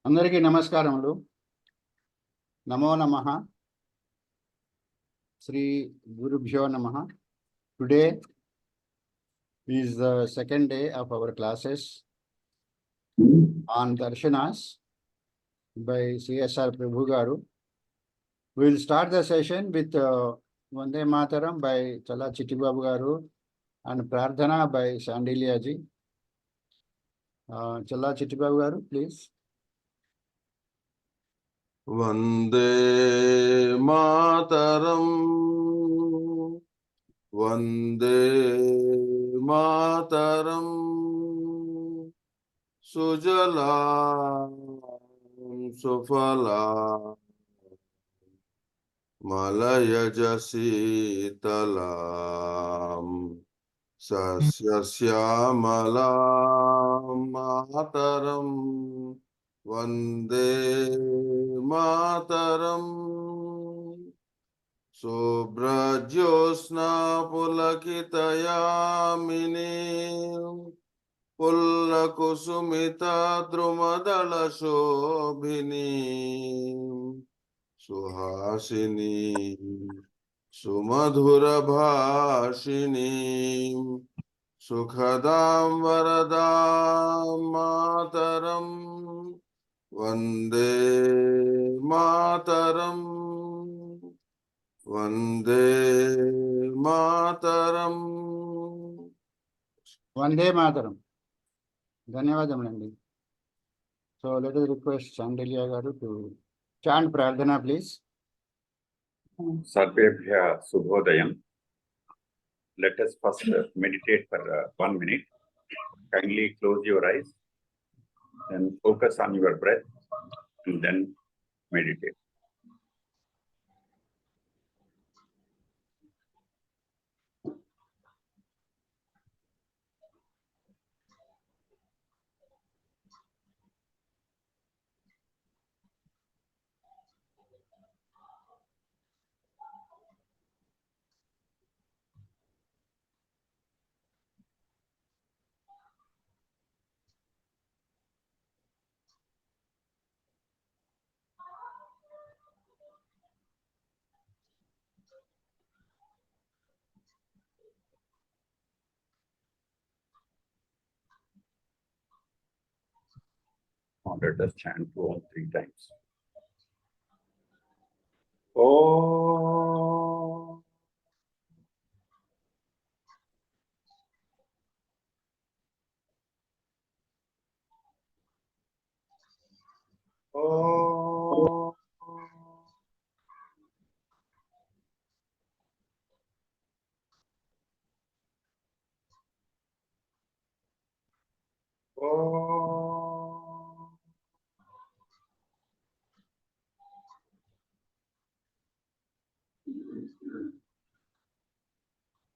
అందరికీ నమస్కారములు. నమో నమః. శ్రీ గురుభ్యో నమః. Today is the second day of our classes on Darshnas by CSR Prabhu garu. We will start the session with Vande Mataram by Chala Chittibabu garu and Prarthana by Sandilya ji. Chala Chittibabu garu, please. Vande Mataram, Vande Mataram, Sujalam Sufalam, Malayajasitalam, Sasyasyaamalam Mataram, Vande Mataram. Subrajyosna pulakitayamini pullakusumita drumadala shobhini suhasini sumadhura bhashini sukhadam varadam mataram Vande Mataram, Vande Mataram. Vande Mataram. ధన్యవాదములండి. So let us request Sandilya garu to chant Prarthana, please. Sarvebhya Subhodayam. Let us first meditate for 1 minute. Kindly close your eyes, then focus on your breath, and then meditate. Now let us chant Om 3 times. Om. Om. Om.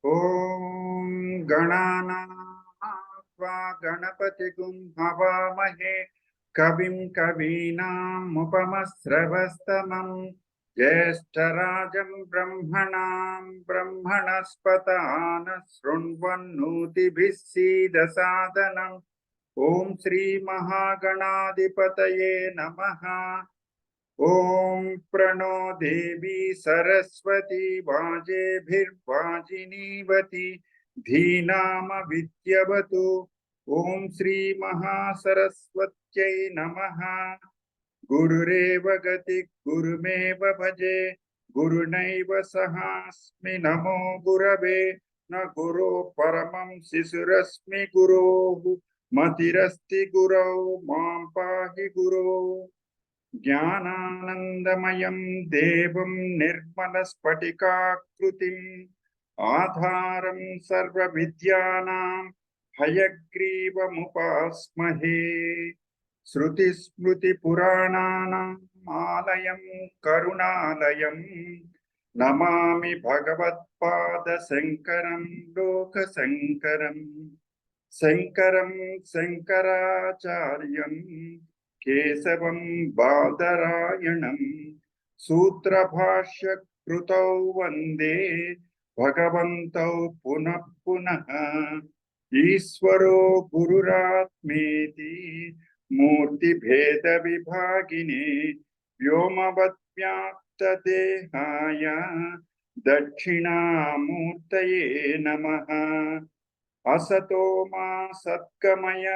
Om Gananatva Ganapatigum Havamahe Kavim Kavinam Upamasravastamam Jyeshtarajam Brahmanam Brahmanaspatana Srunvannuti Bhisida Sadhanam Om Sri Mahaganadipataye Namaha Om Prano Devi Saraswati Vajeebhirvajineevati Dhinama Vidyavatu Om Sri Mahasaraswatyai Namaha Gurureva Gati Gurumeva Bhaje Gurunaiva Sahasmi Namo Gurave Na Guru Paramam Sisurasmi Guru Matirasti Guru Mam Pahi Guru Jnananandamayan Devam Nirmalaspatikakrutim Adharam Sarva Vidyanam Hayagrivamupaasmahe Shruti Smruti Purananam Alayam Karunalayam Namami Bhagavatpada Sankaram Loka Sankaram Sankaram Sankaracharyam Kesavam Badarayanam Sutra Bhashya Krutau Vande Bhagavantau Punah Punah Iswaro Gururatmeti मूर्तिभेदविभागिने व्योमवद्व्याप्तदेहाय दक्षिणामूर्तये नमः। असतो मा सद्गमय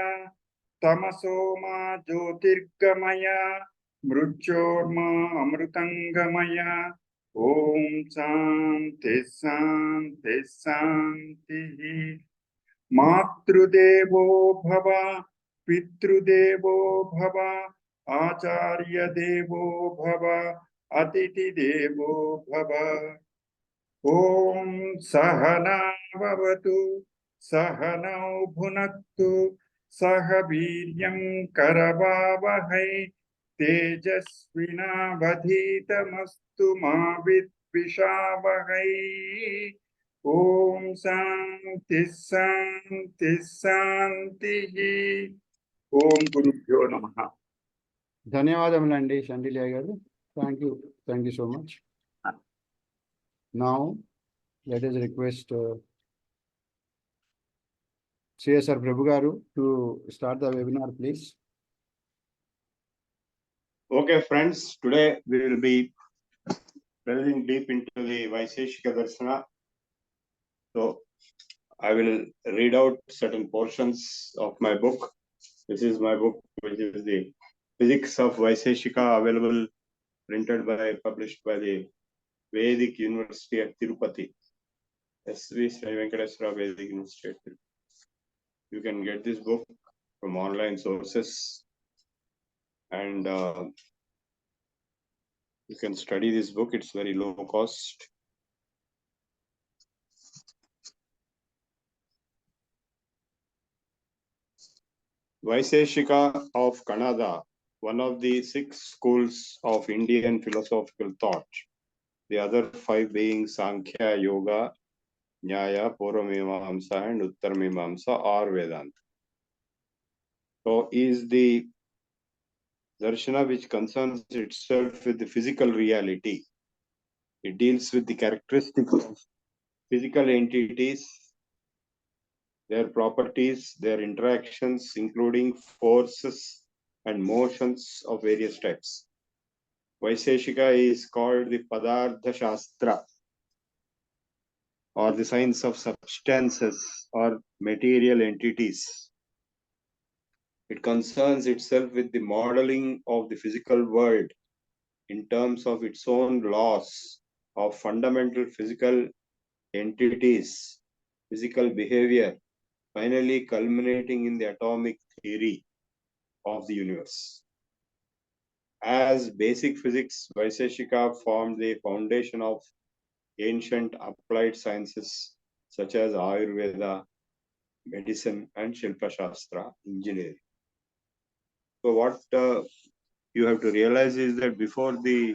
तमसो मा ज्योतिर्गमय मृत्योर्मा अमृतंगमय। ओम शांति शांति शांति। मातृदेवो भव पितृदेवो भव आचार्य देवो भव अतिथि देवो भव। ओम सहना भवतु सहनौ भुनक्तु सह वीर्यं करवावहै तेजस्विनावधीतमस्तु मा विद्विषावहै। ओम शांति शांति शांति। ओम गुरुभ्यो नमः। ధన్యవాదములండి షండిలియా గారు. Thank you so much. Now let us request CSR Prabhu garu to start the webinar, please. Okay, friends, today we will be delving deep into the Vaiseshika Darshana. So I will read out certain portions of my book. This is my book, which is the Physics of Vaiseshika, available, published by the Vedic University at Tirupati, SV Sri Venkateswara Vedic University at Tirupati. You can get this book from online sources, and you can study this book. It's very low cost. Vaiseshika of Kannada, one of the 6 schools of Indian philosophical thought, the other 5 being Sankhya, Yoga, Nyaya, Purvamimamsa and Uttarmimamsa or Vedanta. So is the Darshana which concerns itself with the physical reality. It deals with the characteristics of physical entities, their properties, their interactions, including forces and motions of various types. Vaiseshika is called the Padartha Shastra, or the science of substances or material entities. It concerns itself with the modeling of the physical world in terms of its own laws of fundamental physical entities, physical behavior, finally culminating in the atomic theory of the universe. As basic physics, Vaiseshika formed the foundation of ancient applied sciences such as Ayurveda, medicine, and Shilpa Shastra, engineering. So what you have to realize is that before the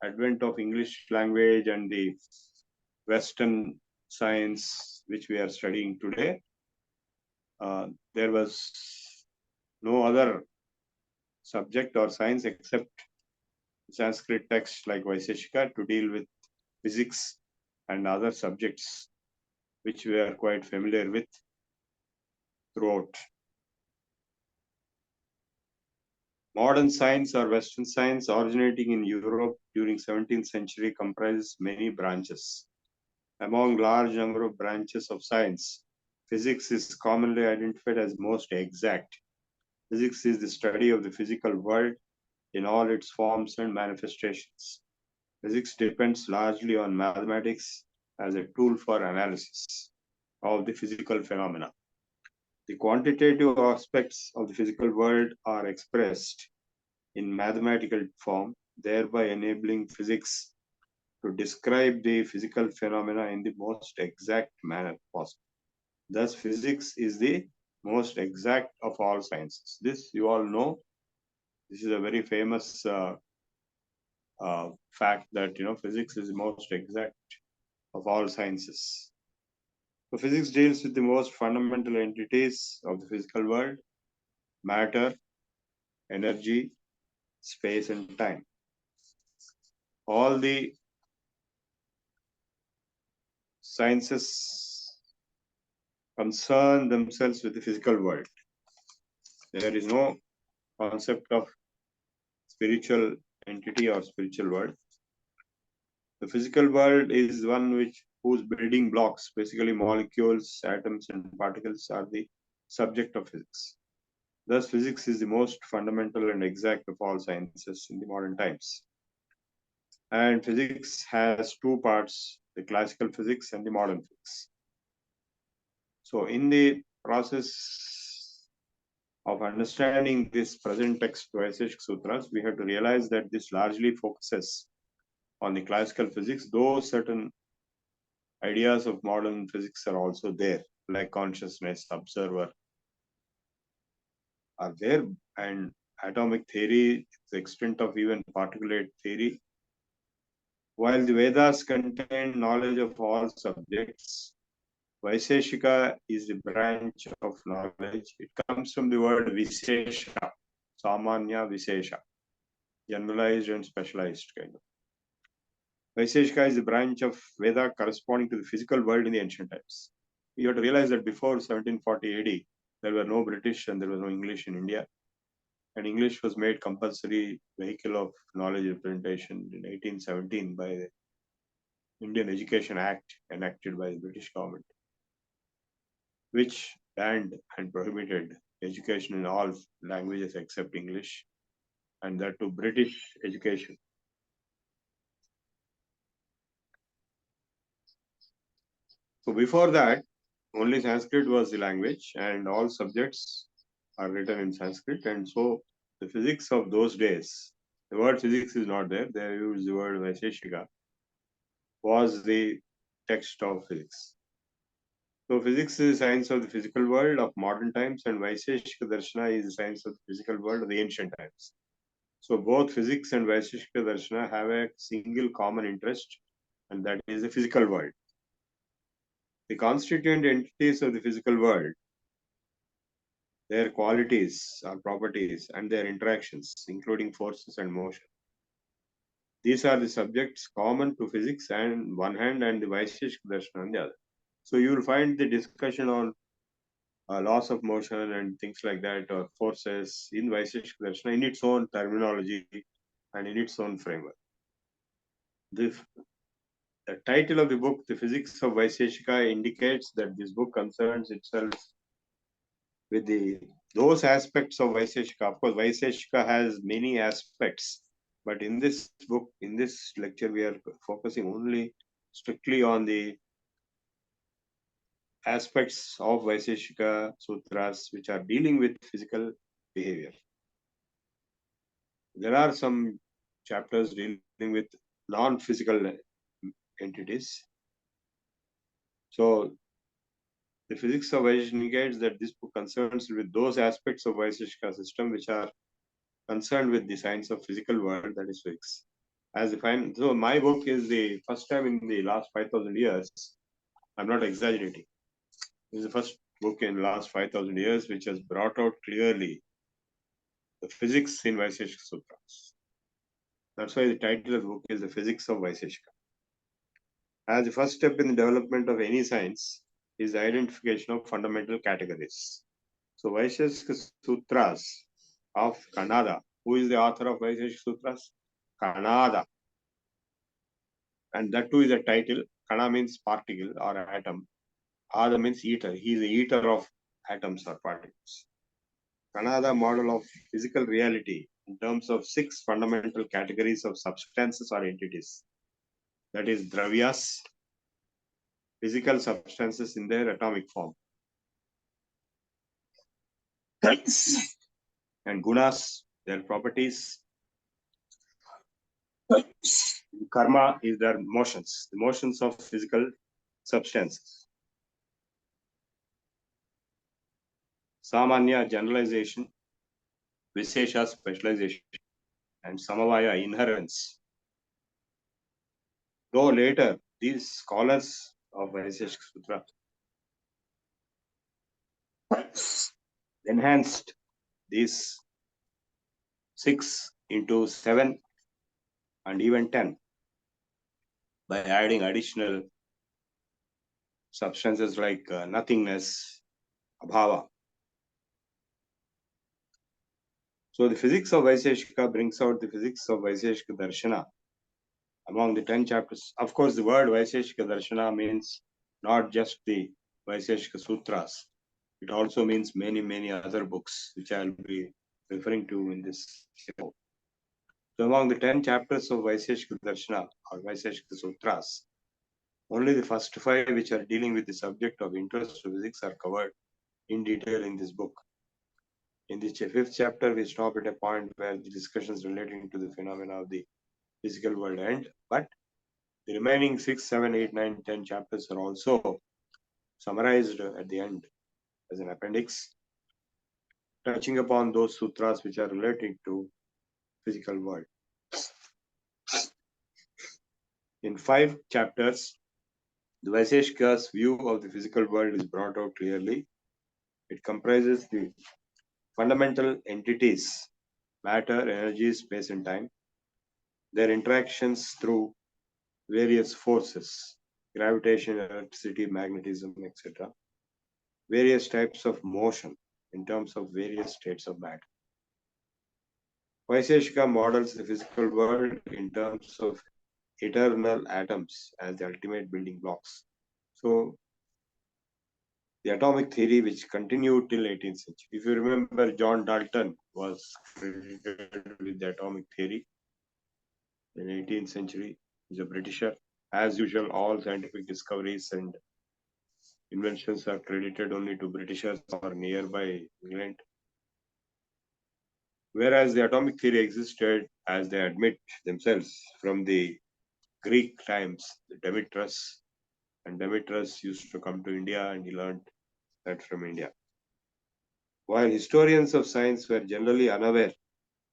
advent of English language and the Western science, which we are studying today, there was no other subject or science except Sanskrit texts like Vaiseshika to deal with physics and other subjects which we are quite familiar with throughout. Modern science or Western science originating in Europe during 17th century comprises many branches. Among large number of branches of science, physics is commonly identified as most exact. Physics is the study of the physical world in all its forms and manifestations. Physics depends largely on mathematics as a tool for analysis of the physical phenomena. The quantitative aspects of the physical world are expressed in mathematical form, thereby enabling physics to describe the physical phenomena in the most exact manner possible. Thus, physics is the most exact of all sciences. This you all know. This is a very famous fact that physics is the most exact of all sciences. So physics deals with the most fundamental entities of the physical world: matter, energy, space, and time. All the sciences concern themselves with the physical world. There is no concept of spiritual entity or spiritual world. The physical world is one whose building blocks, basically molecules, atoms, and particles, are the subject of physics. Thus, physics is the most fundamental and exact of all sciences in the modern times. And physics has two parts, the classical physics and the modern physics. So, in the process of understanding this present text Vaisheshika Sutras, we have to realize that this largely focuses on the classical physics, though certain ideas of modern physics are also there, like consciousness, observer, are there, and atomic theory, the extent of even particulate theory. While the Vedas contain knowledge of all subjects, Vaisheshika is the branch of knowledge. It comes from the word Visesha, Samanya Visesha, generalized and specialized kind of. Vaisheshika is the branch of Veda corresponding to the physical world in the ancient times. You have to realize that before 1740 AD, there were no British and there was no English in India. And English was made compulsory vehicle of knowledge representation in 1817 by the Indian Education Act enacted by the British government, which banned and prohibited education in all languages except English, and that to British education. So before that, only Sanskrit was the language, and all subjects are written in Sanskrit. And so the physics of those days, the word physics is not there, they use the word Vaisheshika, was the text of physics. So physics is the science of the physical world of modern times, and Vaisheshika Darshana is the science of the physical world of the ancient times. So both physics and Vaisheshika Darshana have a single common interest, and that is the physical world. The constituent entities of the physical world, their qualities or properties and their interactions, including forces and motion. These are the subjects common to physics on one hand and the Vaisheshika Darshana on the other. So you will find the discussion on laws of motion and things like that, or forces in Vaisheshika Darshana in its own terminology and in its own framework. The title of the book, The Physics of Vaisheshika, indicates that this book concerns itself with those aspects of Vaisheshika. Of course, Vaisheshika has many aspects, but in this book, in this lecture, we are focusing only strictly on the aspects of Vaisheshika Sutras which are dealing with physical behavior. There are some chapters dealing with non-physical entities. So the physics of Vaisheshika indicates that this book concerns with those aspects of Vaisheshika system which are concerned with the science of physical world, that is physics. As defined, so my book is the first time in the last 5,000 years. I'm not exaggerating. This is the first book in the last 5,000 years which has brought out clearly the physics in Vaisheshika Sutras. That's why the title of the book is The Physics of Vaisheshika. As the first step in the development of any science is the identification of fundamental categories. So Vaisheshika Sutras of Kanada. Who is the author of Vaisheshika Sutras? Kanada. And that too is a title. Kana means particle or atom. Ada means eater. He is the eater of atoms or particles. Kanada model of physical reality in terms of 6 fundamental categories of substances or entities. That is dravyas, physical substances in their atomic form. And gunas, their properties. Karma is their motions, the motions of physical substances. Samanya, generalization. Visesha, specialization. And Samavaya, inherence. Though later, these scholars of Vaisheshika Sutra enhanced these 6 into 7 and even 10 by adding additional substances like nothingness, abhava. So the physics of Vaiseshika brings out the physics of Vaiseshika Darshana among the 10 chapters. Of course, the word Vaiseshika Darshana means not just the Vaiseshika Sutras. It also means many, many other books, which I'll be referring to in this show. So among the 10 chapters of Vaiseshika Darshana or Vaiseshika Sutras, only the first 5 which are dealing with the subject of interest to physics are covered in detail in this book. In the 5th chapter, we stop at a point where the discussions relating to the phenomena of the physical world end, but the remaining 6, 7, 8, 9, 10 chapters are also summarized at the end as an appendix, touching upon those sutras which are related to physical world. In 5 chapters, the Vaiseshika's view of the physical world is brought out clearly. It comprises the fundamental entities, matter, energy, space and time, their interactions through various forces, gravitation, electricity, magnetism, etc., various types of motion in terms of various states of matter. Vaiseshika models the physical world in terms of eternal atoms as the ultimate building blocks. So, the atomic theory which continued till 18th century. If you remember, John Dalton was credited with the atomic theory in 18th century. He's a Britisher. As usual, all scientific discoveries and inventions are credited only to Britishers or nearby England. Whereas the atomic theory existed, as they admit themselves, from the Greek times, the Demetrius, and Demetrius used to come to India and he learned that from India. While historians of science were generally unaware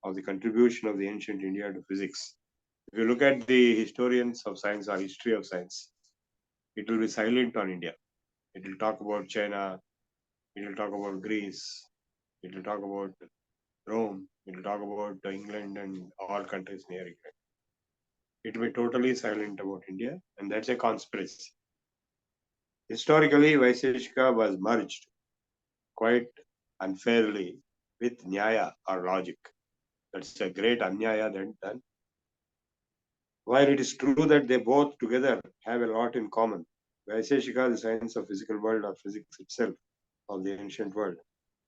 of the contribution of the ancient India to physics, if you look at the historians of science or history of science, it will be silent on India. It will talk about China, it will talk about Greece, it will talk about Rome, it will talk about England and all countries near England. It will be totally silent about India, and that's a conspiracy. Historically, Vaiseshika was merged quite unfairly with Nyaya or logic. That's a great Anyaya then done. While it is true that they both together have a lot in common, Vaiseshika, the science of physical world or physics itself of the ancient world,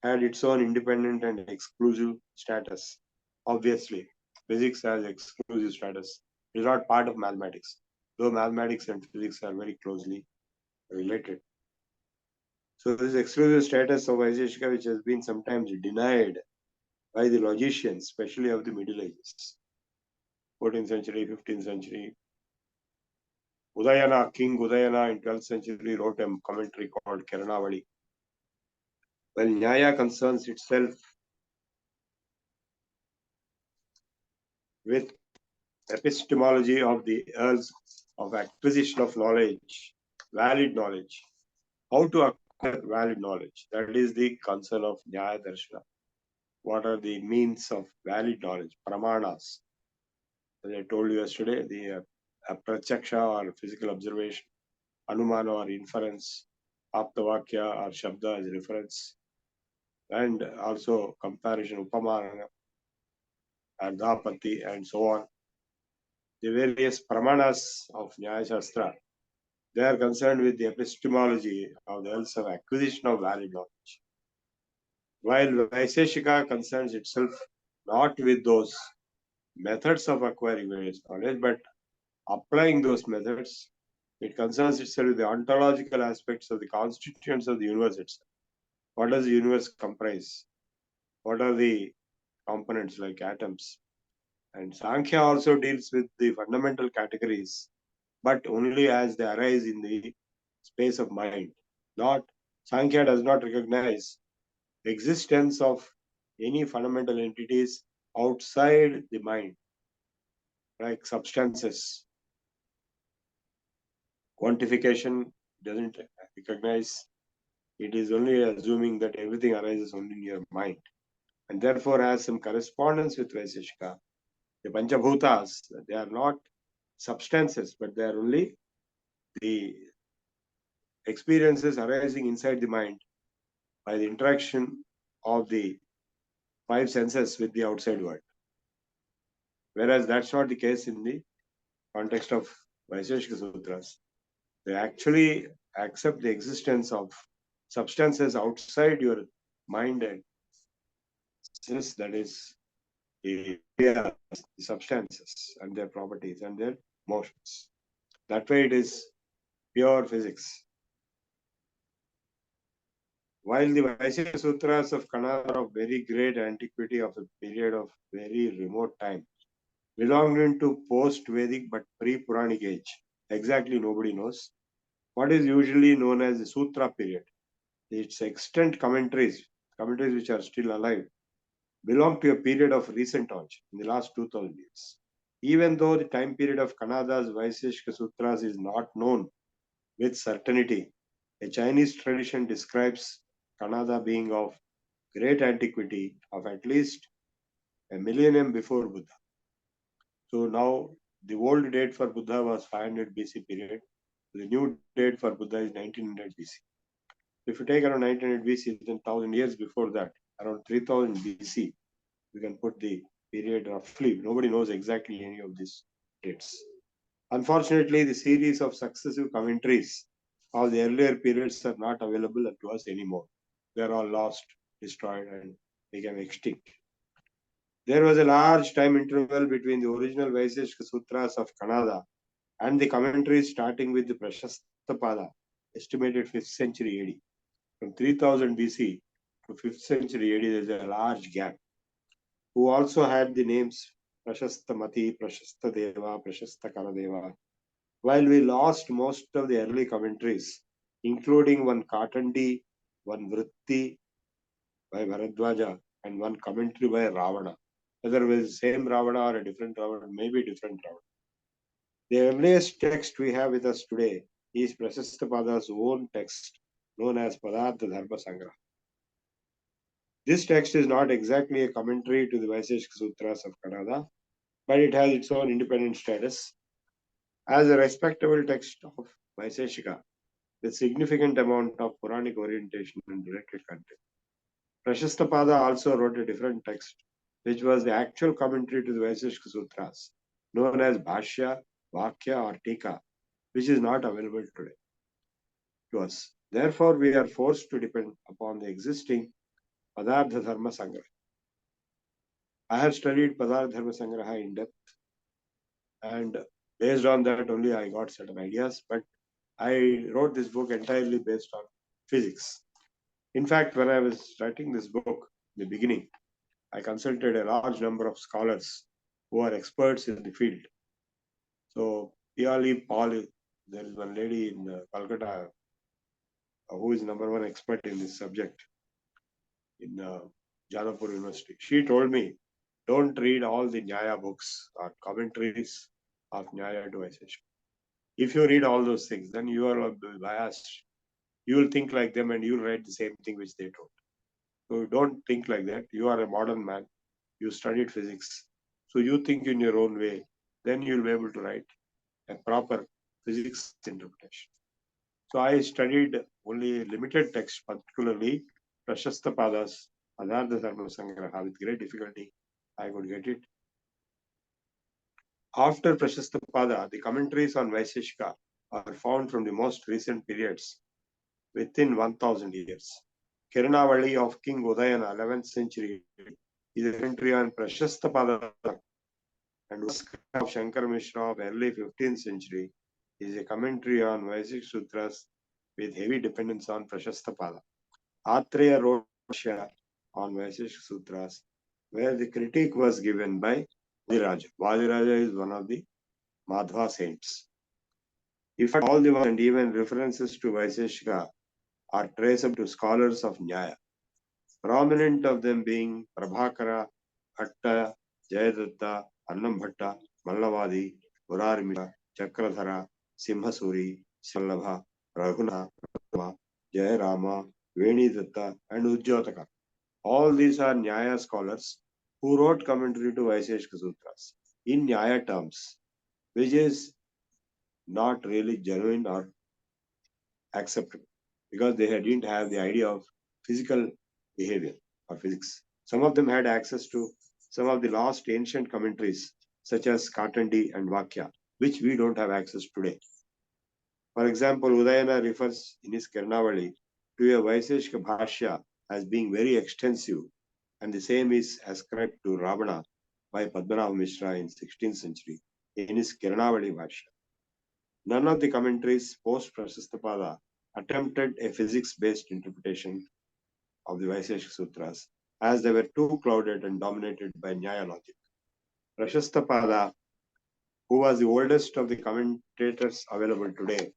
had its own independent and exclusive status. Obviously, physics has exclusive status. It is not part of mathematics, though mathematics and physics are very closely related. So this exclusive status of Vaiseshika, which has been sometimes denied by the logicians, especially of the Middle Ages, 14th century, 15th century. Udayana, King Udayana in 12th century wrote a commentary called Kiranavali. Well, Nyaya concerns itself with epistemology of the earth, of acquisition of knowledge, valid knowledge, how to acquire valid knowledge. That is the concern of Nyaya Darshana. What are the means of valid knowledge, pramanas? As I told you yesterday, the prachaksha or physical observation, anumana or inference, aptavakya or shabda as reference, and also comparison, upamana, ardhapati, and so on. The various pramanas of Nyaya Shastra, they are concerned with the epistemology of the else of acquisition of valid knowledge. While Vaiseshika concerns itself not with those methods of acquiring various knowledge, but applying those methods, it concerns itself with the ontological aspects of the constituents of the universe itself. What does the universe comprise? What are the components like atoms? And Sankhya also deals with the fundamental categories, but only as they arise in the space of mind. Sankhya does not recognize the existence of any fundamental entities outside the mind, like substances. Quantification doesn't recognize. It is only assuming that everything arises only in your mind, and therefore has some correspondence with Vaiseshika. The Panchabhutas, they are not substances, but they are only the experiences arising inside the mind by the interaction of the five senses with the outside world. Whereas that's not the case in the context of Vaisheshika Sutras. They actually accept the existence of substances outside your mind and sense, that is the substances and their properties and their motions. That way it is pure physics. While the Vaisheshika Sutras of Kannada are of very great antiquity, of a period of very remote time, belonging to post-Vedic but pre-Puranic age, exactly nobody knows. What is usually known as the Sutra period, its extant commentaries which are still alive, belong to a period of recent knowledge in the last 2000 years. Even though the time period of Kannada's Vaisheshika Sutras is not known with certainty, a Chinese tradition describes Kannada being of great antiquity, of at least a millennium before Buddha. So now the old date for Buddha was 500 BC period. The new date for Buddha is 1900 BC. If you take around 1900 BC, then 1000 years before that, around 3000 BC, we can put the period roughly. Nobody knows exactly any of these dates. Unfortunately, the series of successive commentaries of the earlier periods are not available to us anymore. They are all lost, destroyed, and became extinct. There was a large time interval between the original Vaisheshika Sutras of Kannada and the commentaries starting with the Prashastapada, estimated 5th century AD. From 3000 BC to 5th century AD, there is a large gap. Who also had the names Prashastamati, Prashastadeva, Prashastakaradeva. While we lost most of the early commentaries, including one Katandi, one Vritti by Bharadwaja, and one commentary by Ravana. Whether it was same Ravana or a different Ravana, maybe different Ravana. The earliest text we have with us today is Prasastapada's own text, known as Padartha Dharma Sangraha. This text is not exactly a commentary to the Vaisheshika Sutras of Kannada, but it has its own independent status as a respectable text of Vaisheshika with significant amount of Puranic orientation and related content. Prashastapada also wrote a different text, which was the actual commentary to the Vaisheshika Sutras, known as Bhashya, Vakya or Tika, which is not available today to us. Therefore, we are forced to depend upon the existing Padartha Dharma Sangraha. I have studied Padartha Dharma Sangraha in depth, and based on that only I got certain ideas, but I wrote this book entirely based on physics. In fact, when I was writing this book in the beginning, I consulted a large number of scholars who are experts in the field. So, Piali Paul, there is one lady in Calcutta who is #1 expert in this subject in Jadavpur University. She told me, don't read all the Nyaya books or commentaries of Nyaya to Vaisheshika. If you read all those things, then you are biased. You will think like them and you will write the same thing which they told. So don't think like that. You are a modern man. You studied physics. So you think in your own way. Then you will be able to write a proper physics interpretation. So I studied only limited text, particularly Prashastapada's Padartha Dharma Sangraha. With great difficulty, I could get it. After Prashastapada, the commentaries on Vaisheshika are found from the most recent periods within 1000 years. Kiranavali of King Udayana, 11th century, is a commentary on Prashastapada, and of Shankar Mishra of early 15th century is a commentary on Vaisheshika Sutras with heavy dependence on Prashastapada. Atreya wrote on Vaisheshika Sutras, where the critique was given by Vajiraja. Vajiraja is one of the Madhva saints. If all the and even references to Vaisheshika are traceable to scholars of Nyaya, prominent of them being Prabhakara, Bhatta, Jayadatta, Annambhatta, Mallavadi, Murari, Chakradhara, Simhasuri, Sallabha, Raghuna, Jayarama, Venidatta, and Ujjotaka. All these are Nyaya scholars who wrote commentary to Vaisheshika Sutras in Nyaya terms, which is not really genuine or acceptable because they didn't have the idea of physical behavior or physics. Some of them had access to some of the lost ancient commentaries, such as Katandi and Vakya, which we don't have access today. For example, Udayana refers in his Karnavali to a Vaiseshika Bhashya as being very extensive, and the same is ascribed to Ravana by Padmanabha Mishra in 16th century in his Karnavali Bhashya. None of the commentaries post Prashastapada attempted a physics-based interpretation of the Vaiseshika Sutras, as they were too clouded and dominated by Nyaya logic. Prashastapada, who was the oldest of the commentators available today,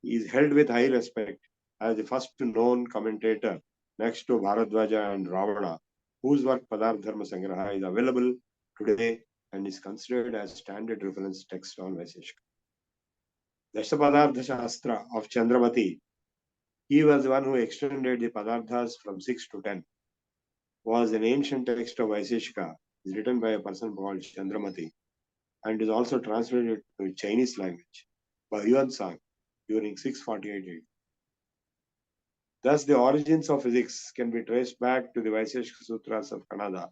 is held with high respect as the first known commentator next to Bharadwaja and Ravana, whose work Padarth Dharma Sangraha is available today and is considered as standard reference text on Vaiseshika. Dashapadartha Shastra of Chandramati, he was the one who extended the Padarthas from 6 to 10, was an ancient text of Vaiseshika, is written by a person called Chandramati, and is also translated to Chinese language by Yuan Sang during 648 AD. Thus, the origins of physics can be traced back to the Vaiseshika Sutras of Kannada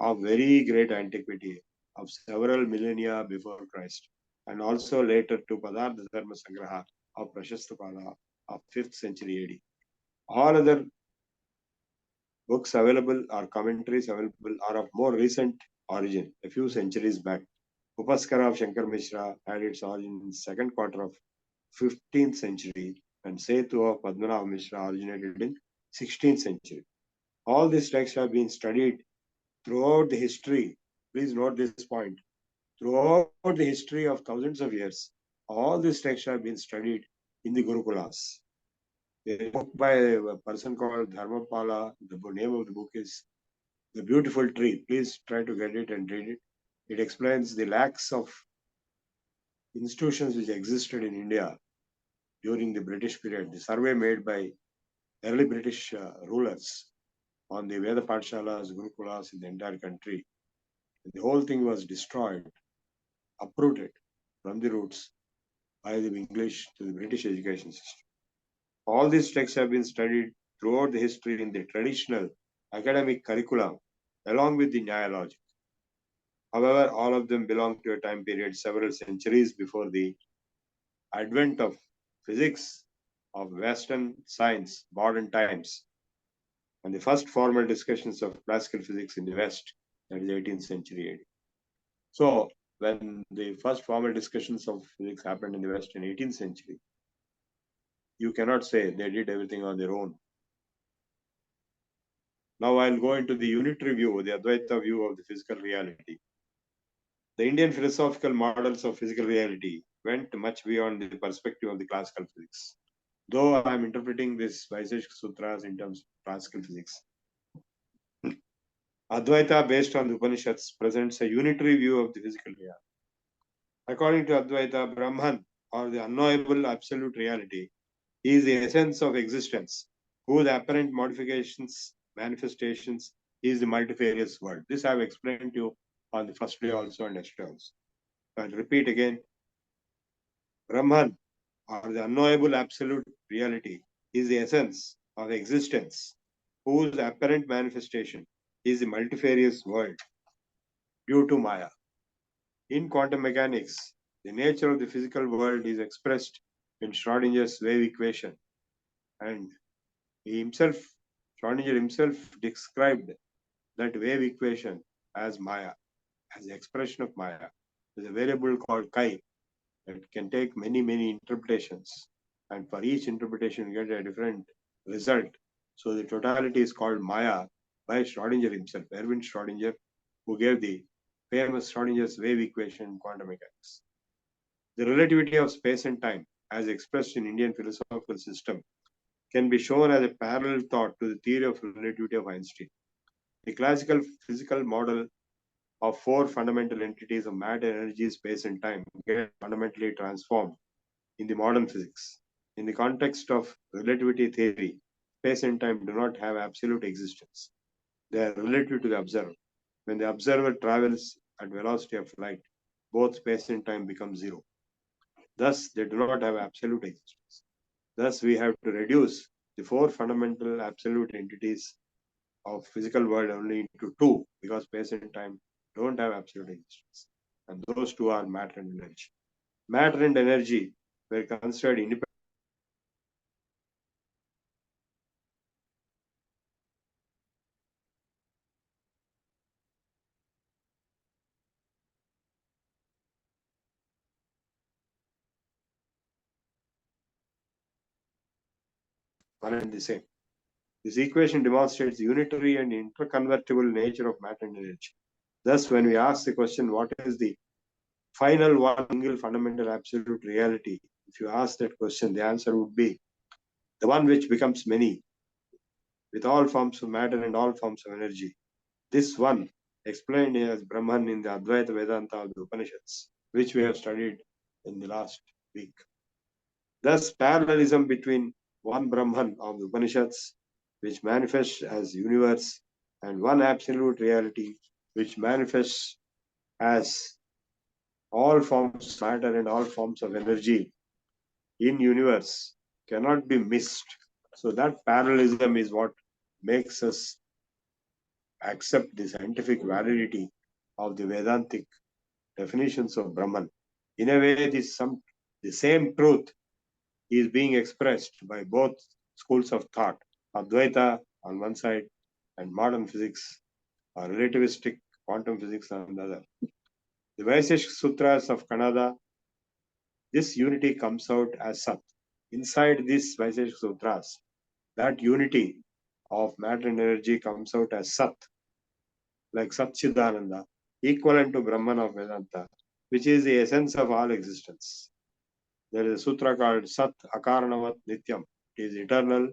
of very great antiquity, of several millennia before Christ, and also later to Padartha Dharma Sangraha of Prashastapada of 5th century AD. All other books available or commentaries available are of more recent origin, a few centuries back. Upaskara of Shankar Mishra had its origin in the second quarter of 15th century, and Setu of Padmanabha Mishra originated in 16th century. All these texts have been studied throughout the history. Please note this point. Throughout the history of thousands of years, all these texts have been studied in the Gurukulas. A book by a person called Dharmapala, the name of the book is The Beautiful Tree. Please try to get it and read it. It explains the lacks of institutions which existed in India during the British period. The survey made by early British rulers on the Veda Pathshalas, Gurukulas in the entire country. The whole thing was destroyed, uprooted from the roots by the English to the British education system. All these texts have been studied throughout the history in the traditional academic curriculum, along with the Nyaya logic. However, all of them belong to a time period several centuries before the advent of physics, of Western science, modern times, and the first formal discussions of classical physics in the West, that is 18th century AD. So, when the first formal discussions of physics happened in the West in 18th century, you cannot say they did everything on their own. Now I'll go into the unitary view, the Advaita view of the physical reality. The Indian philosophical models of physical reality went much beyond the perspective of the classical physics. Though I am interpreting this Vaiseshika Sutras in terms of classical physics, Advaita, based on the Upanishads, presents a unitary view of the physical reality. According to Advaita, Brahman, or the unknowable absolute reality, is the essence of existence, whose apparent modifications, manifestations, is the multifarious world. This I have explained to you on the first day also and next day also. I'll repeat again. Brahman, or the unknowable absolute reality, is the essence of existence, whose apparent manifestation is the multifarious world due to Maya. In quantum mechanics, the nature of the physical world is expressed in Schrodinger's wave equation, and Schrodinger himself described that wave equation as Maya, as the expression of Maya. There's a variable called chi that can take many, many interpretations, and for each interpretation you get a different result. So the totality is called Maya by Schrodinger himself, Erwin Schrodinger, who gave the famous Schrodinger's wave equation in quantum mechanics. The relativity of space and time, as expressed in Indian philosophical system, can be shown as a parallel thought to the theory of relativity of Einstein. The classical physical model of four fundamental entities of matter, energy, space, and time get fundamentally transformed in the modern physics. In the context of relativity theory, space and time do not have absolute existence. They are relative to the observer. When the observer travels at velocity of light, both space and time become zero. Thus, they do not have absolute existence. Thus, we have to reduce the four fundamental absolute entities of physical world only into two, because space and time don't have absolute existence. And those two are matter and energy. Matter and energy were considered independent one and the same. This equation demonstrates the unitary and interconvertible nature of matter and energy. Thus, when we ask the question, what is the final one single fundamental absolute reality? If you ask that question, the answer would be the one which becomes many, with all forms of matter and all forms of energy. This one, explained as Brahman in the Advaita Vedanta of the Upanishads, which we have studied in the last week. Thus, parallelism between one Brahman of the Upanishads, which manifests as universe, and one absolute reality, which manifests as all forms of matter and all forms of energy in universe, cannot be missed. So that parallelism is what makes us accept the scientific validity of the Vedantic definitions of Brahman. In a way, the same truth is being expressed by both schools of thought, Advaita on one side and modern physics or relativistic quantum physics on the other. The VSS Sutras of Kannada, this unity comes out as Sat. Inside these VSS Sutras, that unity of matter and energy comes out as Sat, like Satchidananda, equivalent to Brahman of Vedanta, which is the essence of all existence. There is a sutra called Sat Akaranavat Nityam. It is eternal,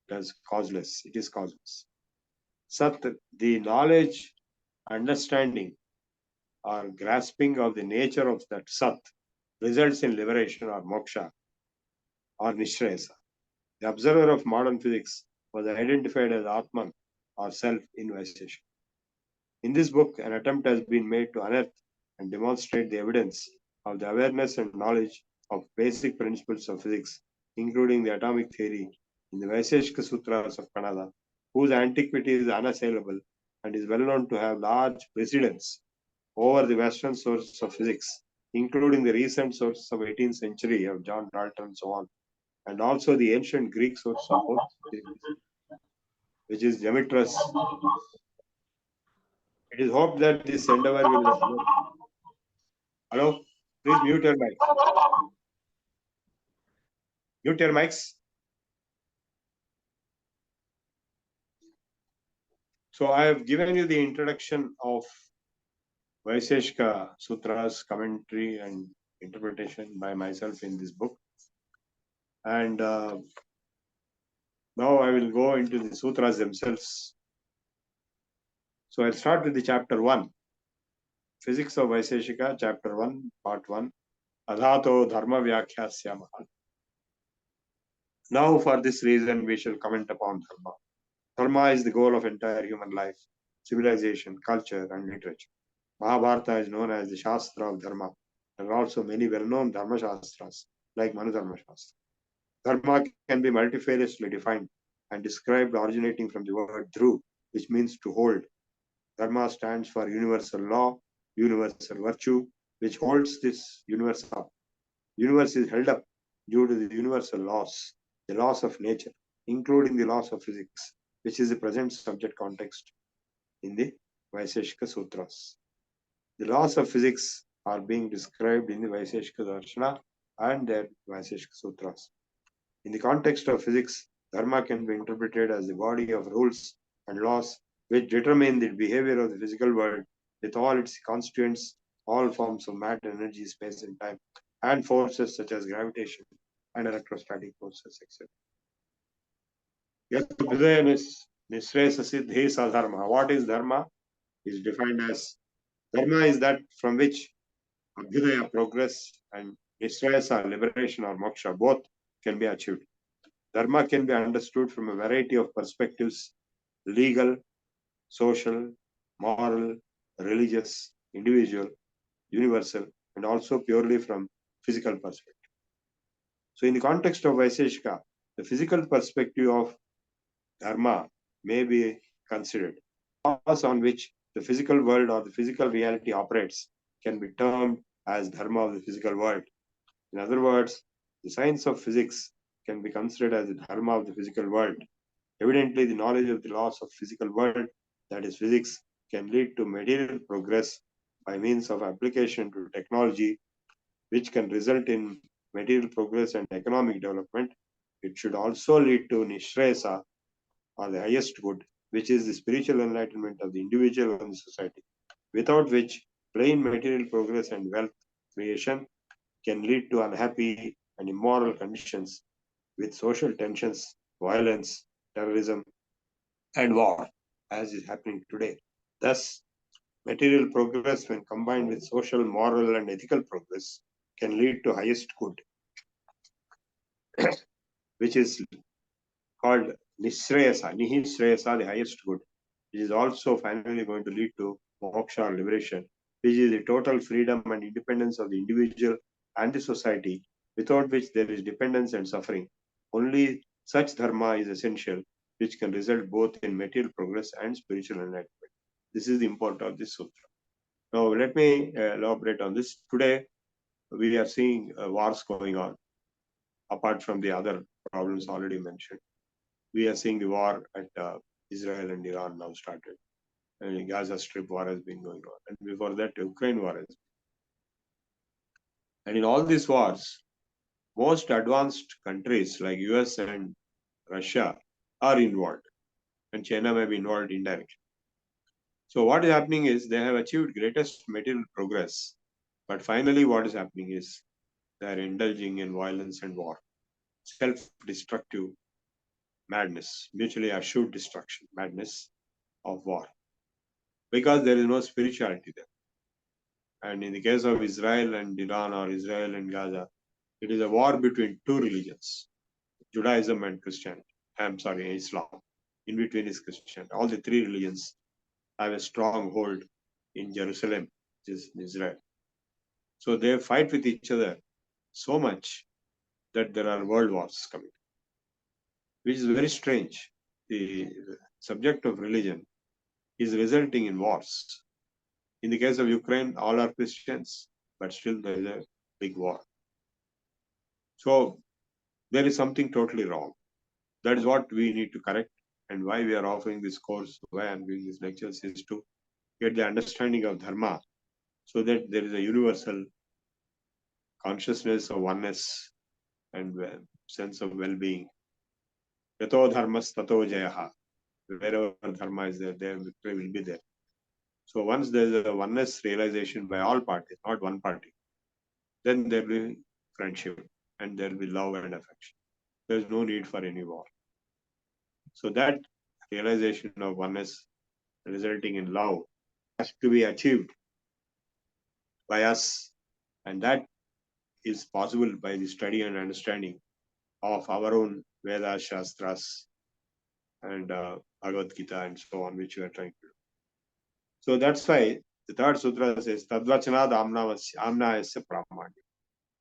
it is causeless. It is causeless. Sat, the knowledge, understanding, or grasping of the nature of that Sat results in liberation or moksha or nishrayasa. The observer of modern physics was identified as Atman or self in Vaisheshika. In this book, an attempt has been made to unearth and demonstrate the evidence of the awareness and knowledge of basic principles of physics, including the atomic theory, in the Vaisheshika Sutras of Kannada, whose antiquity is unassailable and is well known to have large precedence over the Western sources of physics, including the recent sources of 18th century of John Dalton and so on, and also the ancient Greek source of both physics, which is Demetrius. It is hoped that this endeavor will. Hello, please mute your mic. Mute your mics. So I have given you the introduction of Vaisheshika Sutras, commentary and interpretation by myself in this book. And now I will go into the sutras themselves. So I'll start with the chapter 1. Physics of Vaisheshika, chapter 1, part 1. Adhato Dharma Vyakhyasya. Now for this reason we shall comment upon Dharma. Dharma is the goal of entire human life, civilization, culture and literature. Mahabharata is known as the Shastra of Dharma. There are also many well-known Dharma Shastras, like Manu Dharma Shastra. Dharma can be multifariously defined and described originating from the word dhru, which means to hold. Dharma stands for universal law, universal virtue, which holds this universe up. Universe is held up due to the universal laws, the laws of nature, including the laws of physics, which is the present subject context in the Vaisheshika Sutras. The laws of physics are being described in the Vaisheshika Darshnas and their Vaisheshika Sutras. In the context of physics, Dharma can be interpreted as the body of rules and laws which determine the behavior of the physical world with all its constituents, all forms of matter, energy, space and time, and forces such as gravitation and electrostatic forces, etc. What is Dharma? Is defined as Dharma is that from which Abhyudaya, progress, and Nishrayasa, liberation or moksha, both can be achieved. Dharma can be understood from a variety of perspectives: legal, social, moral, religious, individual, universal, and also purely from physical perspective. So in the context of Vaisheshika, the physical perspective of Dharma may be considered. Laws on which the physical world or the physical reality operates can be termed as dharma of the physical world. In other words, the science of physics can be considered as the dharma of the physical world. Evidently, the knowledge of the laws of physical world, that is physics, can lead to material progress by means of application to technology, which can result in material progress and economic development. It should also lead to nishresa, or the highest good, which is the spiritual enlightenment of the individual and the society, without which plain material progress and wealth creation can lead to unhappy and immoral conditions with social tensions, violence, terrorism, and war, as is happening today. Thus, material progress, when combined with social, moral, and ethical progress, can lead to highest good, which is called Nishreyasa, Nihishreyasa, the highest good, which is also finally going to lead to moksha, or liberation, which is the total freedom and independence of the individual and the society, without which there is dependence and suffering. Only such dharma is essential, which can result both in material progress and spiritual enlightenment. This is the import of this sutra. Now, let me elaborate on this. Today, we are seeing wars going on, apart from the other problems already mentioned. We are seeing the war at Israel and Iran now started. And the Gaza Strip war has been going on. And before that, Ukraine war has been. And in all these wars, most advanced countries like US and Russia are involved. And China may be involved indirectly. So what is happening is they have achieved greatest material progress. But finally, what is happening is they are indulging in violence and war. Self-destructive madness, mutually assured destruction, madness of war, because there is no spirituality there. And in the case of Israel and Iran, or Israel and Gaza, it is a war between two religions, Judaism and Christianity. Islam. In between is Christianity. All the three religions have a strong hold in Jerusalem, which is in Israel. So they fight with each other so much that there are world wars coming, which is very strange. The subject of religion is resulting in wars. In the case of Ukraine, all are Christians, but still there is a big war. So there is something totally wrong. That is what we need to correct, and why we are offering this course, why I am doing these lectures, is to get the understanding of Dharma, so that there is a universal consciousness of oneness and sense of well-being. Yato dharmas tato jayaha. Wherever Dharma is there, there victory will be there. So once there is a oneness realization by all parties, not one party, then there will be friendship and there will be love and affection. There is no need for any war. So that realization of oneness resulting in love has to be achieved by us, and that is possible by the study and understanding of our own Veda, Shastras, and Bhagavad Gita, and so on, which we are trying to do. So that's why the third sutra says, Tadvachanad amnayasya pramanya.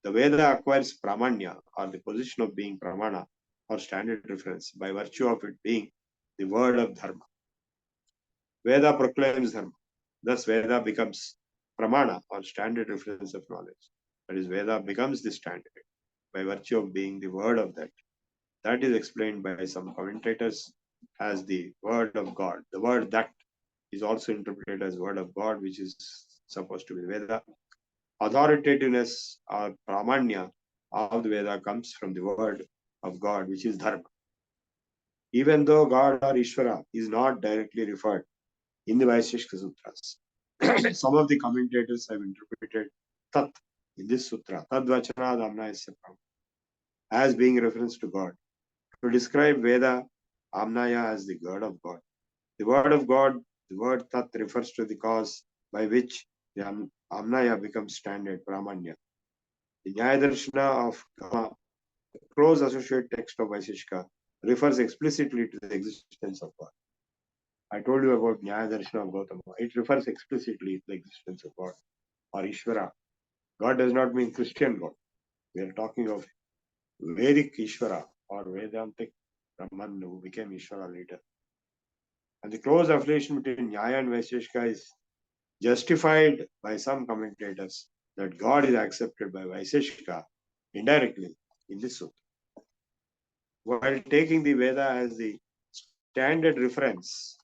The Veda acquires pramanya, or the position of being pramana, or standard reference, by virtue of it being the word of dharma. Veda proclaims dharma. Thus, Veda becomes pramana, or standard reference of knowledge. That is, Veda becomes the standard by virtue of being the word of that. That is explained by some commentators as the word of God. The word that is also interpreted as word of God, which is supposed to be Veda. Authoritativeness or pramanya of the Veda comes from the word of God, which is dharma. Even though God or Ishvara is not directly referred in the Vaisheshika Sutras, some of the commentators have interpreted Tat in this sutra, Tadvachanad amnayasya pramanya, as being reference to God. To describe Veda, Amnaya as the word of God. The word of God, the word Tat, refers to the cause by which the Amnaya becomes standard, Pramanya. The Nyaya Darshana of Kama, the close associate text of Vaisheshika, refers explicitly to the existence of God. I told you about Nyaya Darshana of Gautama. It refers explicitly to the existence of God, or Ishvara. God does not mean Christian God. We are talking of Vedic Ishvara, or Vedantic Brahman, who became Ishvara later. And the close affiliation between Nyaya and Vaisheshika is justified by some commentators that God is accepted by Vaisheshika indirectly in this sutra. While taking the Veda as the standard reference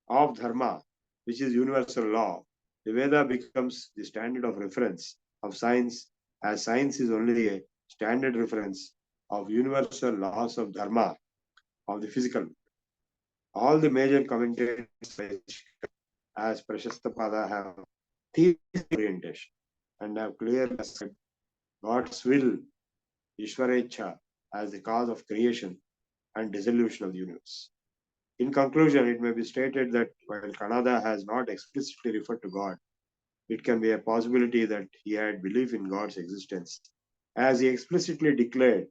of Dharma, which is universal law, the Veda becomes the standard of reference of science, as science is only a standard reference of universal laws of Dharma, of the physical. All the major commentators as Prashasthapada have theistic orientation and have clearly said God's will, Ishvarecha, as the cause of creation and dissolution of the universe. In conclusion, it may be stated that while Kanada has not explicitly referred to God, it can be a possibility that he had belief in God's existence, as he explicitly declared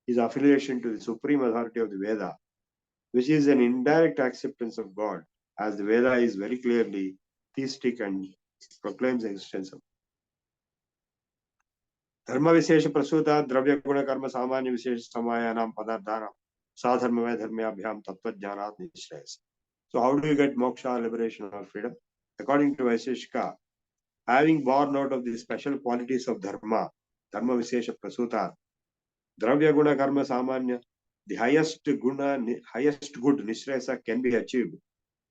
his affiliation to the supreme authority of the Veda, which is an indirect acceptance of God, as the Veda is very clearly theistic and proclaims the existence of Dharma Vishesha Prasuta Dravya Guna Karma Samanya Vishesha Samayanam Padardhanam Sadharma Dharmyabhyam Tattva Jnanat Nishrayas. So how do you get moksha, liberation or freedom? According to Vaisheshika, having born out of the special qualities of Dharma, Dharma Vishesha Prasuta, Dravya Guna Karma Samanya, the highest guna, highest good Nishrayasa can be achieved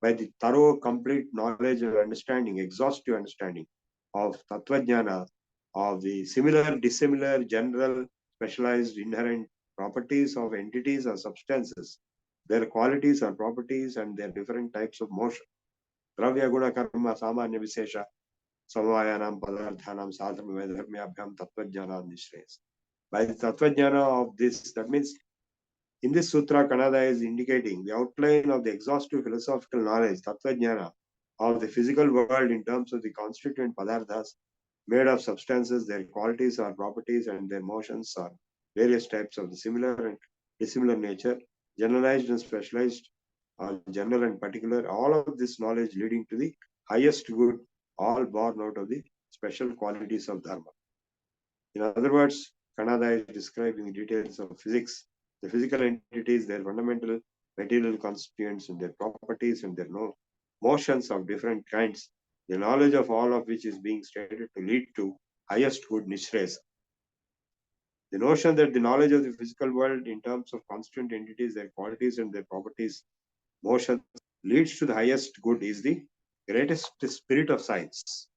by the thorough, complete knowledge and understanding, exhaustive understanding of Tattva Jnana, of the similar, dissimilar, general, specialized, inherent properties of entities or substances, their qualities or properties and their different types of motion. Dravya Guna Karma Samanya Vishesha Samvayanam Padardhanam Sadharma Dharmyabhyam Tattva Jnana Nishrayas. By the Tattva Jnana of this, that means in this sutra, Kanada is indicating the outline of the exhaustive philosophical knowledge, Tattva Jnana, of the physical world in terms of the constituent padarthas made of substances, their qualities or properties, and their motions or various types of the similar and dissimilar nature, generalized and specialized, or general and particular, all of this knowledge leading to the highest good, all born out of the special qualities of Dharma. In other words, Kanada is describing the details of physics, the physical entities, their fundamental material constituents and their properties and their motions of different kinds, the knowledge of all of which is being stated to lead to highest good Nishrayasa. The notion that the knowledge of the physical world in terms of constituent entities, their qualities and their properties, motions, leads to the highest good is the greatest spirit of science,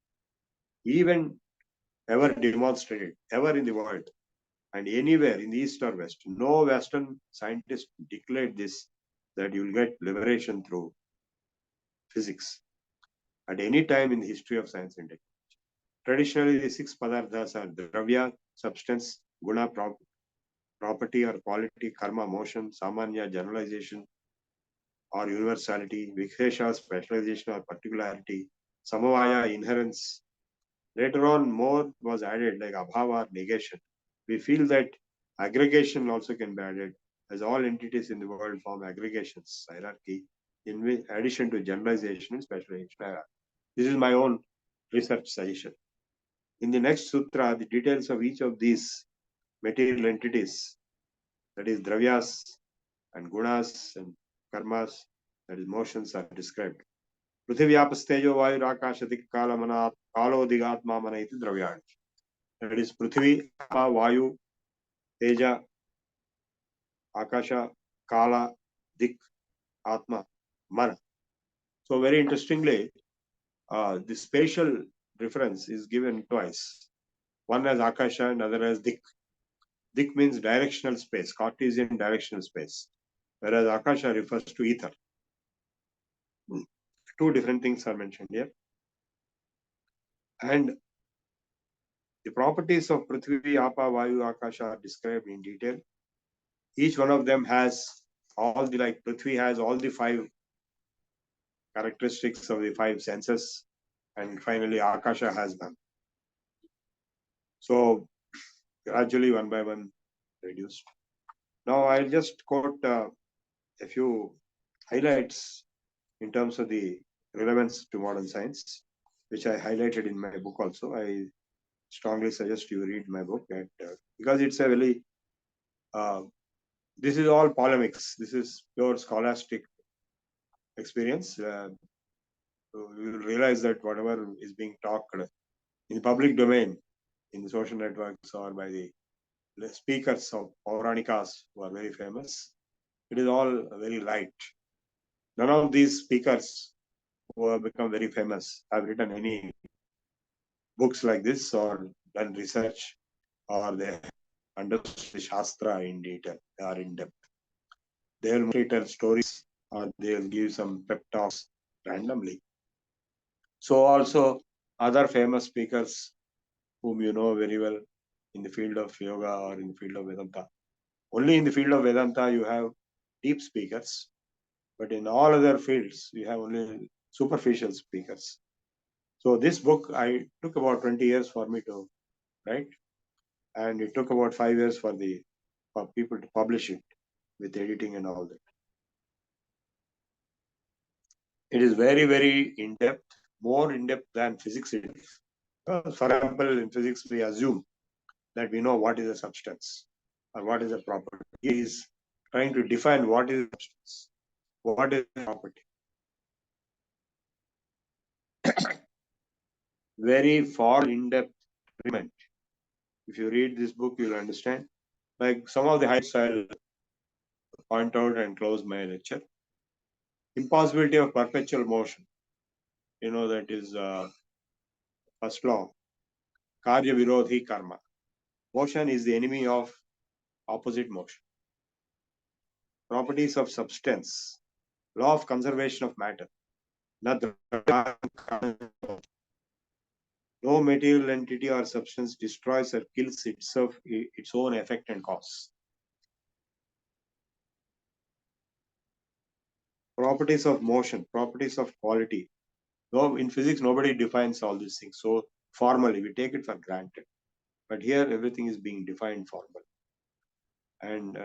even ever demonstrated, ever in the world. And anywhere in the East or West, no Western scientist declared this, that you will get liberation through physics at any time in the history of science and technology. Traditionally, the six padarthas are dravya, substance, guna, property or quality, karma, motion, samanya, generalization or universality, vikshesha, specialization or particularity, samavaya, inherence. Later on, more was added like abhava, negation. We feel that aggregation also can be added, as all entities in the world form aggregations, hierarchy, in addition to generalization and specialization. This is my own research suggestion. In the next sutra, the details of each of these material entities, that is dravyas and gunas and karmas, that is motions, are described. Prithivyapastejo vayu rakashadik kalamana kalo digatma mana iti dravyani. That is Prithvi, Vayu, Teja, Akasha, Kala, Dik, Atma, Mana. So very interestingly, the spatial reference is given twice. One as Akasha and other as Dik. Dik means directional space, Cartesian directional space, whereas Akasha refers to ether. Two different things are mentioned here. And the properties of Prithvi, Apa, Vayu, Akasha are described in detail. Each one of them has all the, like Prithvi has all the five characteristics of the five senses, and finally Akasha has none. So gradually, one by one, reduced. Now I'll just quote a few highlights in terms of the relevance to modern science, which I highlighted in my book also. I strongly suggest you read my book, because it's a very, this is all polemics. This is pure scholastic experience, you will realize that whatever is being talked in the public domain, in the social networks, or by the speakers of Pauranikas who are very famous, it is all very light. None of these speakers who have become very famous have written any books like this or done research, or they understood the Shastra in detail. They are in depth. They will mostly tell stories, or they will give some pep talks randomly. So also other famous speakers whom you know very well in the field of yoga or in the field of Vedanta. Only in the field of Vedanta you have deep speakers, but in all other fields you have only superficial speakers. So this book I took about 20 years for me to write, and it took about 5 years for people to publish it with editing and all that. It is very, very in depth, more in depth than physics itself. For example, in physics we assume that we know what is a substance or what is a property. He is trying to define what is a substance, what is a property. Very far in-depth treatment. If you read this book, you'll understand. Like some of the heights I'll point out and close my lecture. Impossibility of perpetual motion. You know, that is first law. Karya virodhi karma. Motion is the enemy of opposite motion. Properties of substance. Law of conservation of matter. No material entity or substance destroys or kills itself, its own effect and cause. Properties of motion, properties of quality. No, in physics, nobody defines all these things. So formally, we take it for granted. But here, everything is being defined formally. And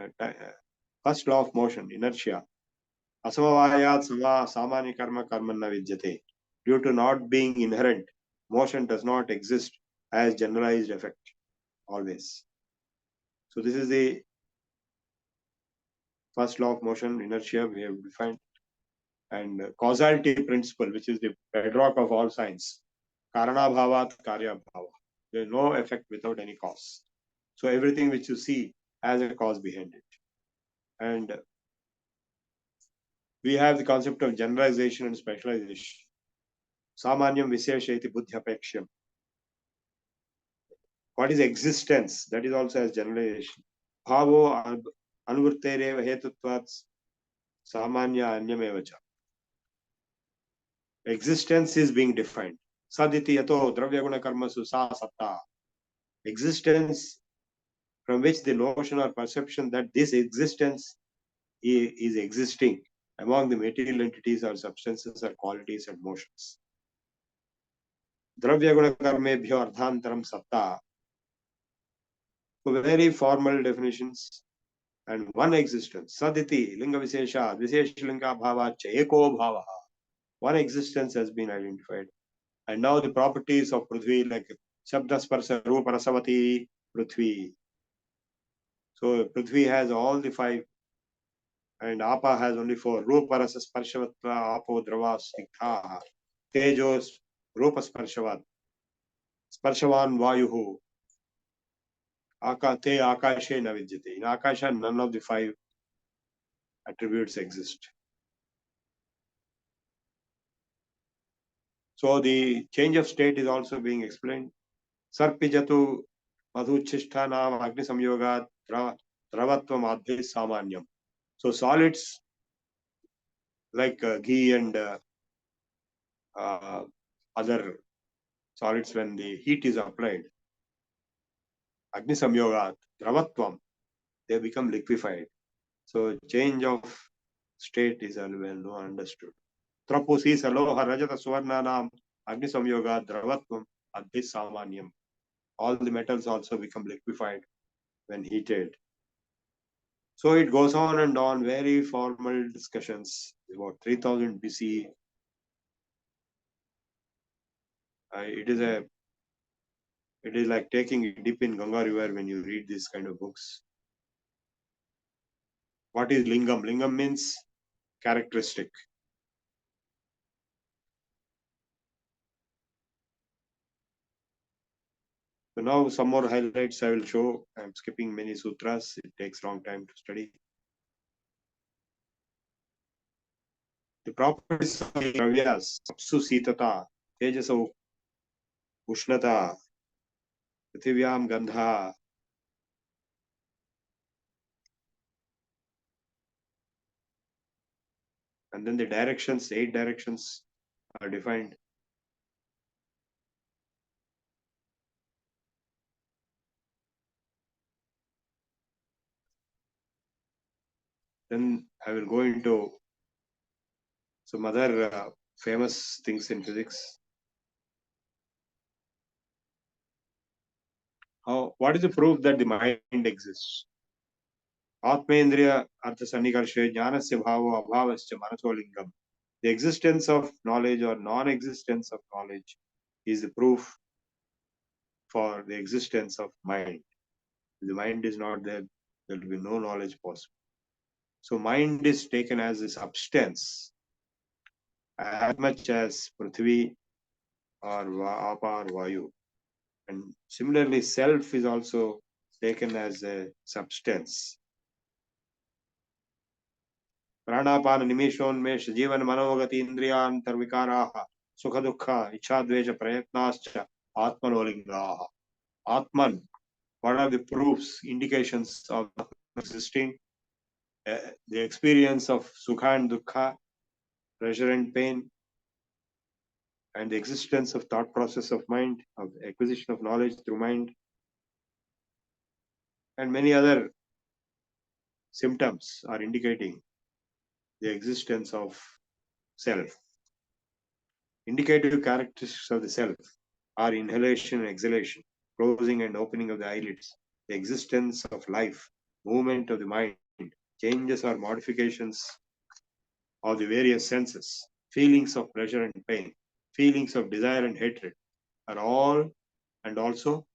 first law of motion, inertia. Asamavayat samani karma karmanna vidyate. Due to not being inherent, motion does not exist as generalized effect always. So this is the first law of motion, inertia, we have defined. And causality principle, which is the bedrock of all science. Karana bhavat karya bhava. There is no effect without any cause. So everything which you see has a cause behind it. And we have the concept of generalization and specialization. Samanyam vishesheti buddhyapeksham. What is existence? That is also as generalization. Bhavo anuvrittereva hetutvat samanya anyamevacha. Existence is being defined. Saditi yato dravyaguna karmasu sa satta. Existence from which the notion or perception that this existence is existing among the material entities or substances or qualities and motions. Dravyaguna karmebhyo ardhantaram satta. So very formal definitions and one existence. Saditi linga vishesha visheshalinga bhava eko bhava. One existence has been identified. And now the properties of Prithvi, like Shabda Sparsa Rupa Rasavati Prithvi. So Prithvi has all the 5, and Apa has only 4. Rupa Rasa Sparshavatva Apo Drava Sikha. Tejos Rupa Sparshavat. Sparshavan Vayuhu. Te Akashe Navidyate. In Akasha, none of the 5 attributes exist. So the change of state is also being explained. Sarpijatu Madhuchishthanam Agni Samyogat Dravatvam Adhe Samanyam. So solids like ghee and other solids, when the heat is applied, Agni Samyogat, Dravatvam, they become liquefied. So change of state is well known, understood. Trapusi Saloha Rajata Suvarnanam Agni Samyogat Dravatvam Adhi Samanyam. All the metals also become liquefied when heated. So it goes on and on, very formal discussions. About 3000 BC. It is like taking a dip in Ganga River when you read these kind of books. What is lingam? Lingam means characteristic. So now some more highlights I will show. I am skipping many sutras. It takes long time to study. The properties of the dravyas, apsu sitata, tejasa ushnata, prithvivyam gandha, and then the directions, 8 directions are defined. Then I will go into some other famous things in physics. What is the proof that the mind exists? Atmendriya artha sannikarshe jnanasya bhavo abhavascha manasolingam. The existence of knowledge or non-existence of knowledge is the proof for the existence of mind. If the mind is not there, there will be no knowledge possible. So mind is taken as a substance as much as Prithvi or Apa or Vayu. And similarly, self is also taken as a substance. Pranapana nimishonmesh jivan manogati indriyantar vikaraha sukha dukha ichha dveja prayatnascha atmanolingaha. Atman, what are the proofs, indications of existing? The experience of sukha and dukkha, pleasure and pain, and the existence of thought process of mind, of acquisition of knowledge through mind, and many other symptoms are indicating the existence of self. Indicative characteristics of the self are inhalation and exhalation, closing and opening of the eyelids, the existence of life, movement of the mind, changes or modifications of the various senses, feelings of pleasure and pain, feelings of desire and hatred are all, and also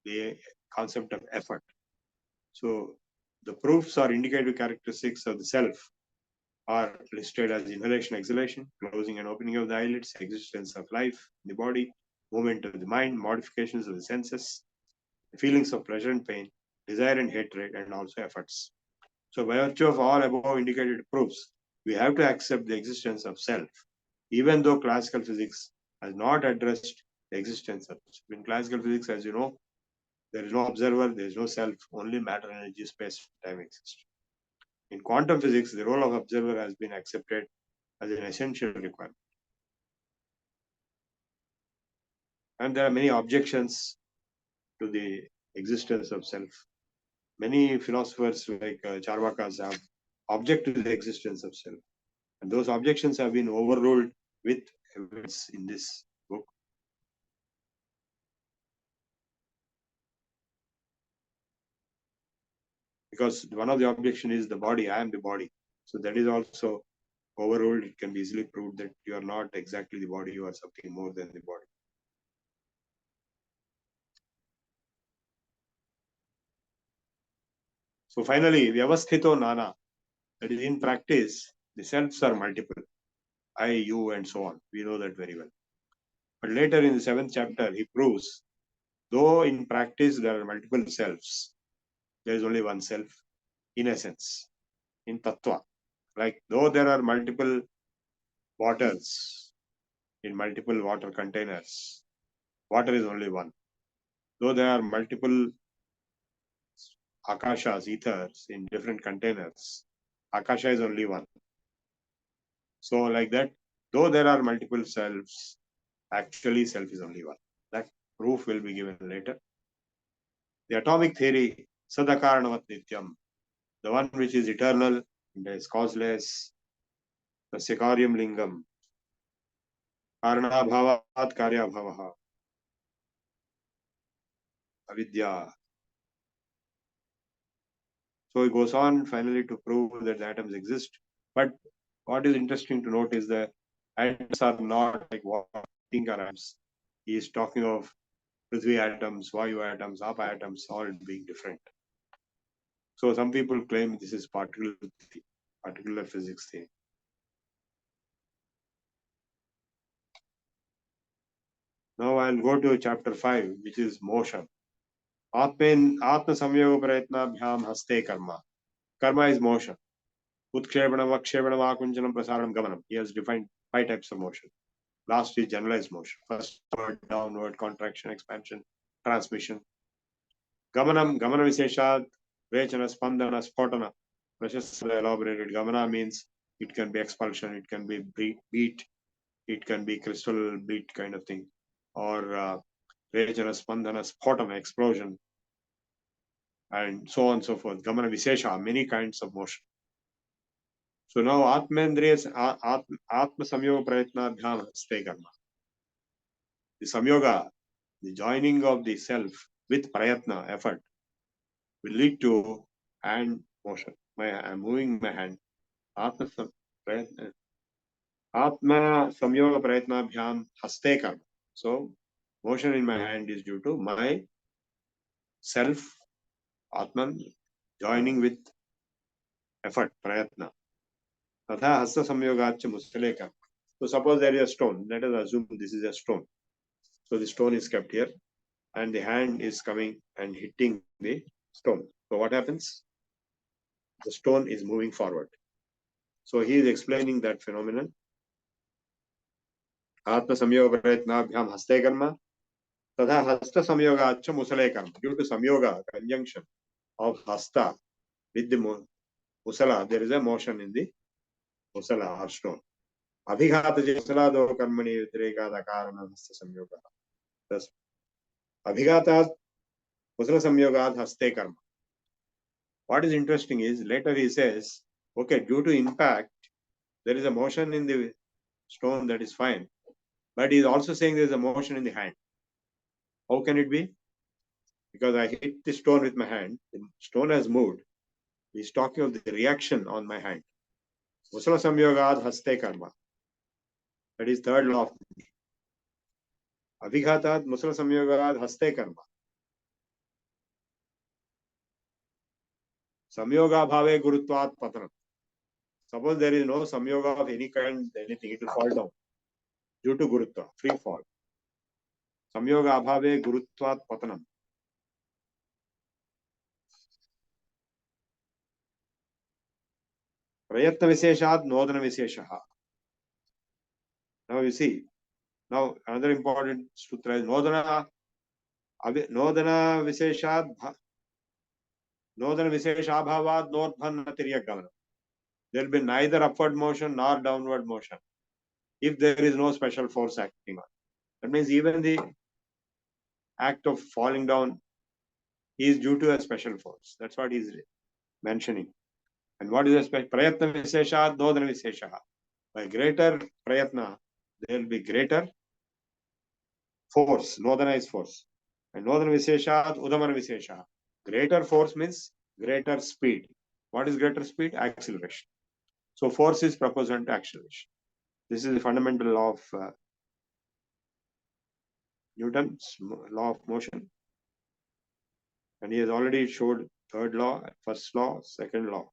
the concept of effort. So the proofs or indicative characteristics of the self are listed as inhalation, exhalation, closing and opening of the eyelids, existence of life in the body, movement of the mind, modifications of the senses, feelings of pleasure and pain, desire and hatred, and also efforts. So by virtue of all above indicated proofs, we have to accept the existence of self, even though classical physics has not addressed the existence of self. In classical physics, as you know, there is no observer, there is no self, only matter, energy, space, time exist. In quantum physics, the role of observer has been accepted as an essential requirement. And there are many objections to the existence of self. Many philosophers like Charvakas have objected to the existence of self. And those objections have been overruled with evidence in this book. Because one of the objections is the body, I am the body. So that is also overruled. It can be easily proved that you are not exactly the body, you are something more than the body. So finally, Vyavasthito Nana, that is in practice, the selves are multiple. I, you, and so on. We know that very well. But later in the 7th chapter, he proves, though in practice there are multiple selves, there is only one self, in essence, in tattva. Like though there are multiple waters in multiple water containers, water is only one. Though there are multiple akashas, ethers in different containers, akasha is only one. So like that, though there are multiple selves, actually self is only one. That proof will be given later. The atomic theory, Sadakaranavat Nityam, the one which is eternal and is causeless, the Sikaryam Lingam, Karanabhavat Karyabhavaha, Avidya. So he goes on finally to prove that the atoms exist. But what is interesting to note is that atoms are not like what we think are atoms. He is talking of Prithvi atoms, Vayu atoms, Apa atoms, all being different. So some people claim this is particular physics theory. Now I'll go to chapter 5, which is motion. Atma samyoga prayatnabhyam haste karma. Karma is motion. Utkshepanam, Vakshepanam, Akunjanam, Prasaranam, Gamanam. He has defined 5 types of motion. Last is generalized motion. First, upward, downward, contraction, expansion, transmission. Gamanam, Gamana Visheshat, Vechana, Spandana, Spotana. Precious elaborated. Gamana means it can be expulsion, it can be beat, it can be crystal beat kind of thing, or Vechana, Spandana, Spotana, explosion, and so on and so forth. Gamana Vishesha, many kinds of motion. So now Atmendriya, Atma Samyoga Prayatna Dhyana Stay Karma. The Samyoga, the joining of the self with Prayatna, effort, will lead to hand motion. I'm moving my hand. Atma Samyoga Prayatna Bhyam Haste Karma. So motion in my hand is due to my self, Atman, joining with effort, Prayatna. Tatha Hasta Samyogacha Mustaleka. So suppose there is a stone. Let us assume this is a stone. So the stone is kept here and the hand is coming and hitting the stone. So what happens? The stone is moving forward. So he is explaining that phenomenon. Atma samyoga prayatnabhyam haste karma. Tadha hasta samyoga acha musale karma. Due to samyoga, conjunction of hasta with the musala, there is a motion in the musala or stone. Abhighata musala do karmani vidrekada karana hasta samyoga. Thus, abhighata musala samyoga haste karma. What is interesting is later he says, okay, due to impact, there is a motion in the stone, that is fine. But he is also saying there is a motion in the hand. How can it be? Because I hit the stone with my hand, the stone has moved. He is talking of the reaction on my hand. Musala samyogad haste karma. That is third law. Abhighatad musala samyogad haste karma. Samyoga bhave gurutvat patanam. Suppose there is no samyoga of any kind, anything, it will fall down due to gurutva, free fall. Samyoga abhave gurutvat patanam. Prayatna visheshat nodana visheshaha. Now you see, now another important sutra is nodana visheshat nodana visheshabhavad nodbhanna tiryagamana. There will be neither upward motion nor downward motion if there is no special force acting on. That means even the act of falling down is due to a special force. That's what he is mentioning. And what is the special? Prayatna visheshat nodana visheshaha. By greater prayatna, there will be greater force. Nodana is force. And nodana visheshat udamana visheshaha. Greater force means greater speed. What is greater speed? Acceleration. So force is proportional to acceleration. This is the fundamental law of Newton's law of motion. And he has already showed third law, first law, second law.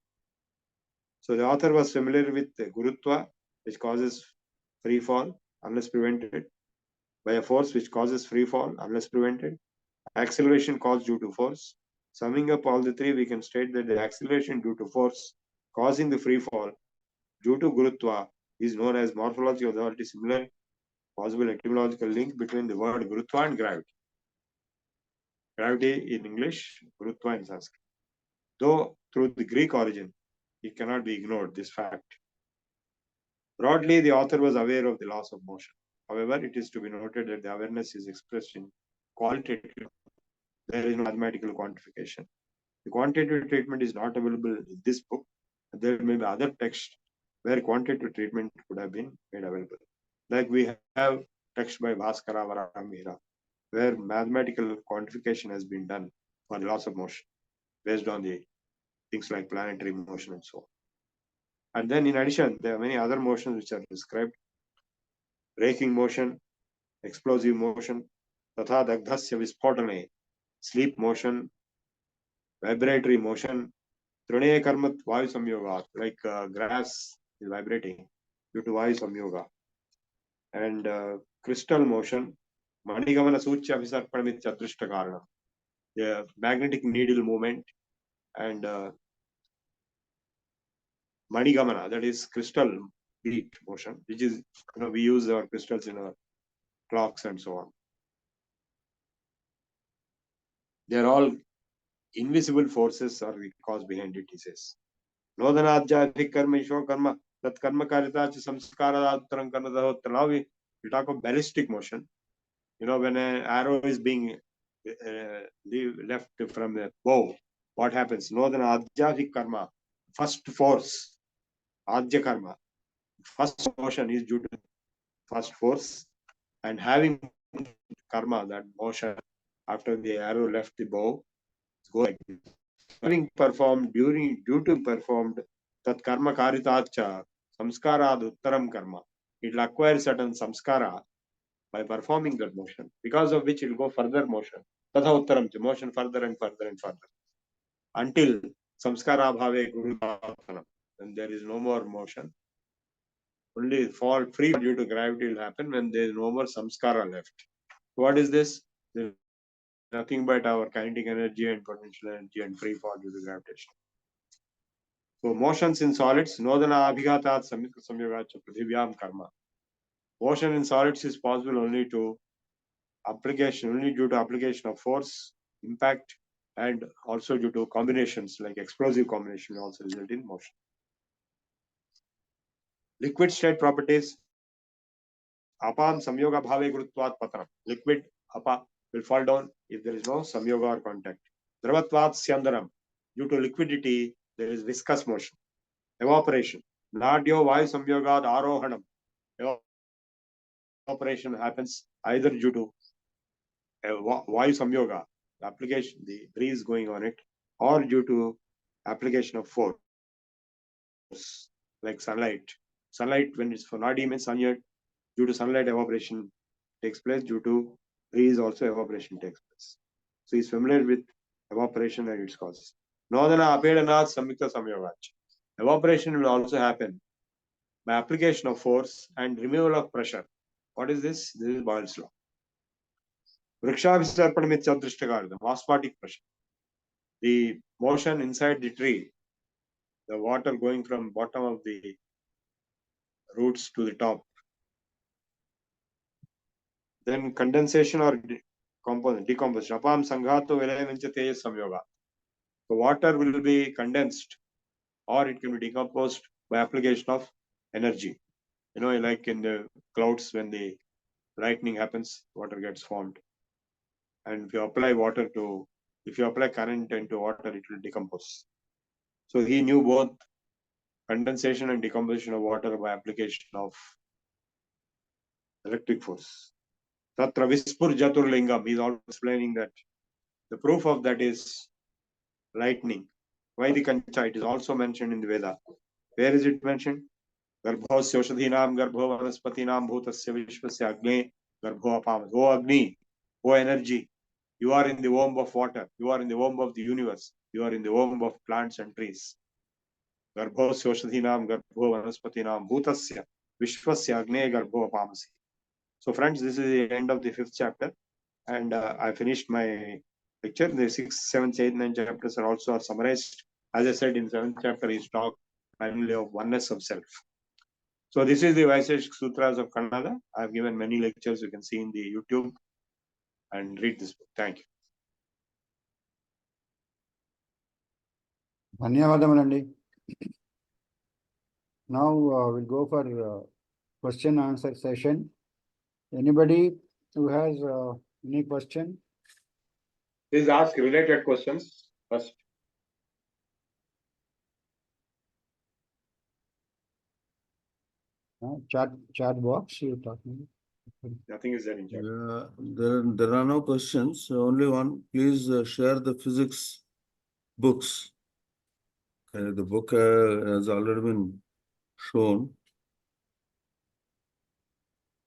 So the author was familiar with the Gurutva, which causes free fall unless prevented, by a force which causes free fall unless prevented, acceleration caused due to force. Summing up all the three, we can state that the acceleration due to force causing the free fall due to Gurutva is known as morphological authority, similar possible etymological link between the word Gurutva and gravity. Gravity in English, Gurutva in Sanskrit. Though through the Greek origin, it cannot be ignored, this fact. Broadly, the author was aware of the laws of motion. However, it is to be noted that the awareness is expressed in qualitative. There is no mathematical quantification. The quantitative treatment is not available in this book. There may be other texts where quantitative treatment could have been made available. Like we have text by Bhaskara Varamihira, where mathematical quantification has been done for the laws of motion based on the things like planetary motion and so on. And then in addition, there are many other motions which are described. Braking motion, explosive motion, tatha dagdhasya vispotane, sleep motion, vibratory motion, trinaya karmat vayu samyoga, like grass is vibrating due to vayu samyoga, and crystal motion, Manigamana Sucha Visarpanamit Adrishta Karanam. The magnetic needle movement and Manigamana, that is crystal beat motion, which is, we use our crystals in our clocks and so on. They are all invisible forces are the cause behind it, he says. Nodhanadhyadhik karma isho karma tat karma karita samskara uttaram karma. Now we talk of ballistic motion. When an arrow is being left from the bow, what happens? Nodhanadhyadhik karma, first force, adhya karma, first motion is due to first force, and having karma, that motion after the arrow left the bow, go like this. Having performed due to performed tat karma karitacha samskarad uttaram karma, it will acquire certain samskara by performing that motion, because of which it will go further motion. Tatha uttaram, motion further and further and further until samskara bhave guru bhavanam. When there is no more motion, only fall free due to gravity will happen when there is no more samskara left. What is this? There is nothing but our kinetic energy and potential energy and free fall due to gravitation. So motions in solids, nodana abhigatat samyogacha prithivyam karma. Motion in solids is possible only due to application of force, impact, and also due to combinations like explosive combination also result in motion. Liquid state properties. Apam samyoga bhave gurutvat patram. Liquid apa will fall down if there is no samyoga or contact. Dravatvat syandaram. Due to liquidity, there is viscous motion. Evaporation. Nadyo vayu samyogad arohanam. Evaporation happens either due to vayu samyoga, the application, the breeze going on it, or due to application of force, like sunlight. Sunlight, when it's for nadi means sunlight, due to sunlight evaporation takes place, due to breeze also evaporation takes place. So he's familiar with evaporation and its causes. Nodana apedanath samyukta samyogach. Evaporation will also happen by application of force and removal of pressure. What is this? This is Boyle's law. The osmotic pressure. The motion inside the tree, the water going from bottom of the roots to the top. Then condensation or decomposition. Apam sanghato velayanchate samyoga. The water will be condensed or it can be decomposed by application of energy. Like in the clouds when the lightning happens, water gets formed. And if you apply current into water, it will decompose. So he knew both condensation and decomposition of water by application of electric force. Tatra Vispur Jaturlingam, he is also explaining that the proof of that is lightning. Vaidikancha, it is also mentioned in the Veda. Where is it mentioned? Garbho Syoshadhinam, Garbho Vanaspatinam, Bhutasya Vishwasya Agne, Garbho Apam. O Agni, O energy, you are in the womb of water, you are in the womb of the universe, you are in the womb of plants and trees. Garbho Syoshadhinam, Garbho Vanaspatinam, Bhutasya Vishwasya Agne, Garbho Apamasi. So friends, this is the end of the 5th chapter, and I finished my lecture. The 6th, 7th, 8th, 9th chapters are also summarized. As I said, in 7th chapter is talk primarily of oneness of self. So this is the Vaisheshik Sutras of Kannada. I have given many lectures. You can see in the YouTube and read this book. Thank you. ధన్యవాదములండి. Now we'll go for question answer session. Anybody who has any question? Please ask related questions first. Chat box you're talking. Nothing is there in chat. There are no questions. Only one. Please share the physics books. The book has already been shown.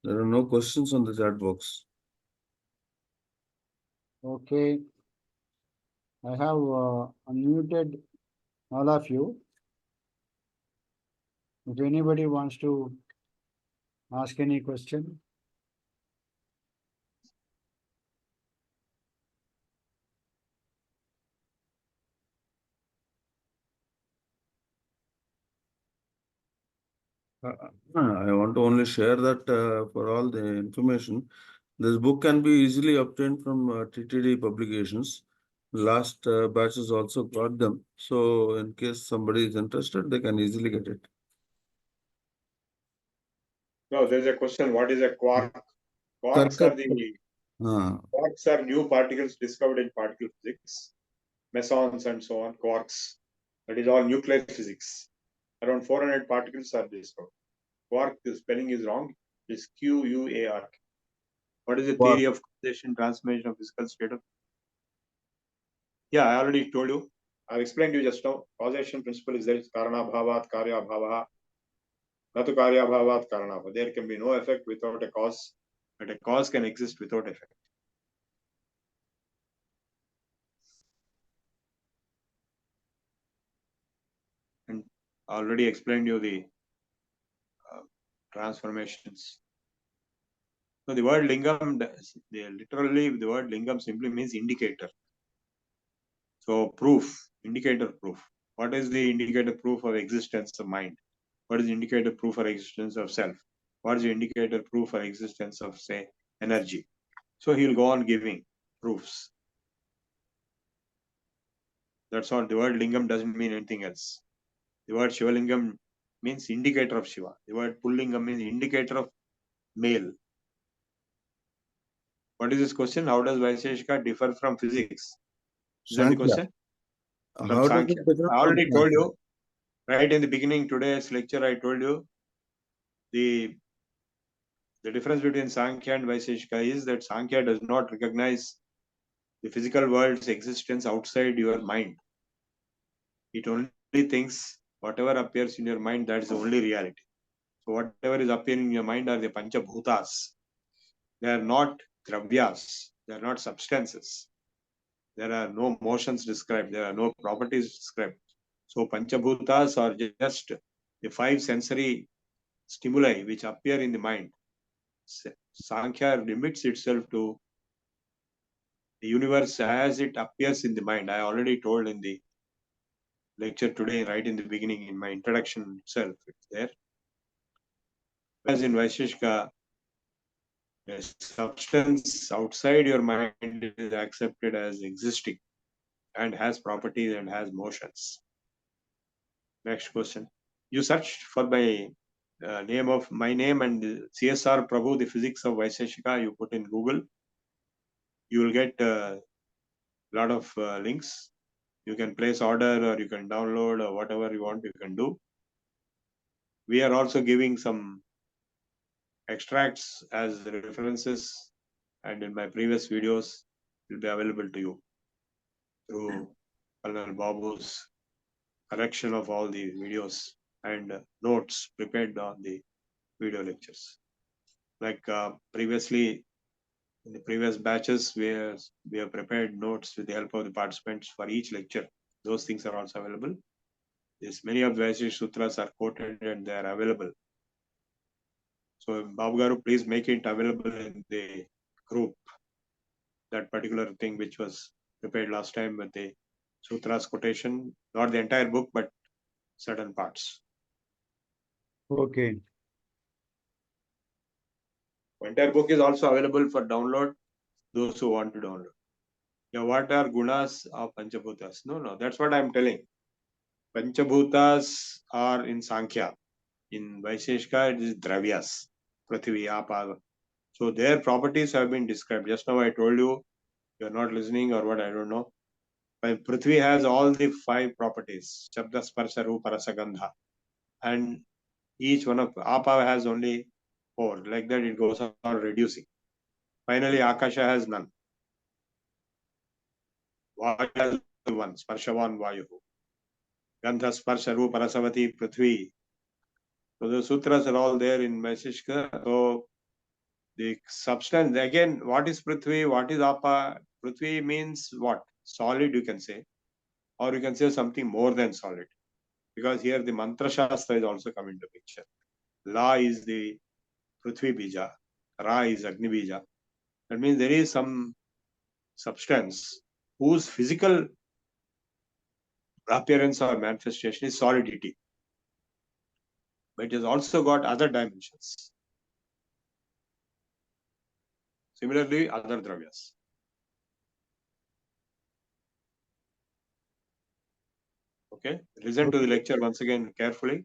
There are no questions on the chat box. Okay. I have unmuted all of you. If anybody wants to ask any question. I want to only share that for all the information. This book can be easily obtained from TTD publications. Last batches also got them. So in case somebody is interested, they can easily get it. No, there's a question. What is a quark? Quarks are quarks are new particles discovered in particle physics, mesons and so on. Quarks. That is all nuclear physics. Around 400 particles are discovered. Quark, the spelling is wrong. It's QUARK. What is the theory of causation, transformation of physical state of? Yeah, I already told you. I explained to you just now. Causation principle is there. Karana bhavat, karya bhavaha. Natu karya bhavat, karana bhava. There can be no effect without a cause, but a cause can exist without effect. And I already explained you the transformations. So the word lingam, literally the word lingam simply means indicator. So proof, indicator proof. What is the indicator proof of existence of mind? What is the indicator proof for existence of self? What is the indicator proof for existence of, say, energy? So he will go on giving proofs. That's all. The word lingam doesn't mean anything else. The word Shivalingam means indicator of Shiva. The word Pullingam means indicator of male. What is this question? How does Vaisheshika differ from physics? Is that the question? From How does Sankhya. it differ I from already told Sankhya? you, right in the beginning today's lecture, I told you the difference between Sankhya and Vaisheshika is that Sankhya does not recognize the physical world's existence outside your mind. It only thinks whatever appears in your mind, that is the only reality. So whatever is appearing in your mind are the Panchabhutas. They are not dravyas. They are not substances. There are no motions described. There are no properties described. So Panchabhutas are just the 5 sensory stimuli which appear in the mind. Sankhya limits itself to the universe as it appears in the mind. I already told in the lecture today, right in the beginning, in my introduction itself, it's there. Whereas in Vaisheshika, a substance outside your mind is accepted as existing and has properties and has motions. Next question. You search for my name and CSR Prabhu, the physics of Vaisheshika, you put in Google. You will get a lot of links. You can place order or you can download or whatever you want, you can do. We are also giving some extracts as references, and in my previous videos will be available to you through Colonel Babu's collection of all the videos and notes prepared on the video lectures. Like previously, in the previous batches, we have prepared notes with the help of the participants for each lecture. Those things are also available. Yes, many of the Vaisheshika Sutras are quoted and they are available. So Babu Garu, please make it available in the group. That particular thing which was prepared last time with the Sutras quotation, not the entire book, but certain parts. Okay. Entire book is also available for download, those who want to download. Yeah, what are gunas of Panchabhutas? No, that's what I'm telling. Panchabhutas are in Sankhya. In Vaisheshika, it is Dravyas, Prithvi, Apa. So their properties have been described. Just now I told you, you're not listening or what, I don't know. But Prithvi has all the 5 properties. Shabda, Sparsha, Rupa, Rasa, Gandha. And each one of Apa has only 4. Like that it goes on reducing. Finally, Akasha has none. Vayu has 1. Sparshavan Vayu. Gandha, Sparsha, Rupa, Rasavati, Prithvi. So the sutras are all there in Vaisheshika. So the substance, again, what is Prithvi? What is Apa? Prithvi means what? Solid, you can say. Or you can say something more than solid. Because here the Mantra Shastra is also coming into picture. La is the Prithvi Bija. Ra is Agni Bija. That means there is some substance whose physical appearance or manifestation is solidity. but it has also got other dimensions. Similarly, other dravyas. Okay, listen to the lecture once again carefully.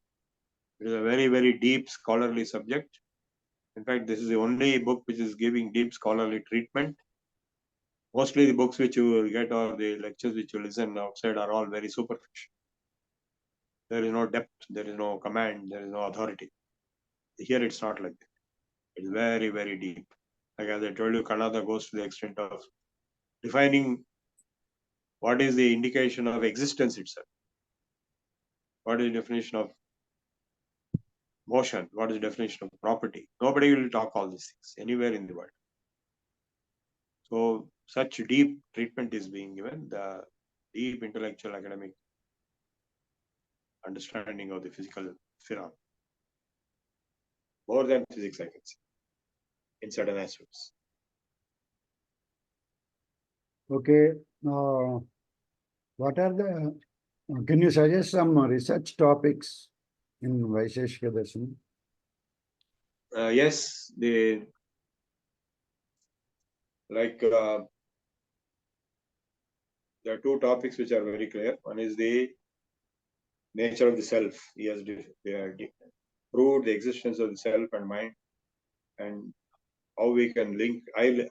It is a very, very deep scholarly subject. In fact, this is the only book which is giving deep scholarly treatment. Mostly the books which you will get or the lectures which you listen outside are all very superficial. There is no depth, there is no command, there is no authority. Here it's not like that. It's very, very deep. Like as I told you, Kannada goes to the extent of defining what is the indication of existence itself. What is the definition of motion? What is the definition of property? Nobody will talk all these things anywhere in the world. So such deep treatment is being given, the deep intellectual academic understanding of the physical phenomena. More than physics, I can say, in certain aspects. Okay. What are the, can you suggest some research topics in Vaisheshika Darshan? Yes, there are two topics which are very clear. One is the nature of the self. He has proved the existence of the self and mind, and how we can link. I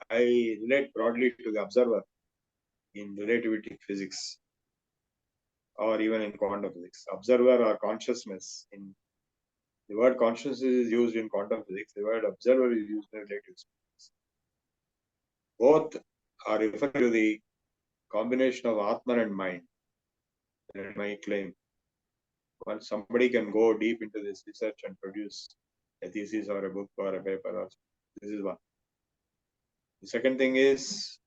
relate broadly to the observer in relativity physics, or even in quantum physics. Observer or consciousness. In the word consciousness is used in quantum physics. The word observer is used in relative physics. Both are referring to the combination of Atman and mind. That my claim. Once somebody can go deep into this research and produce a thesis or a book or a paper, or this is one. The second thing is,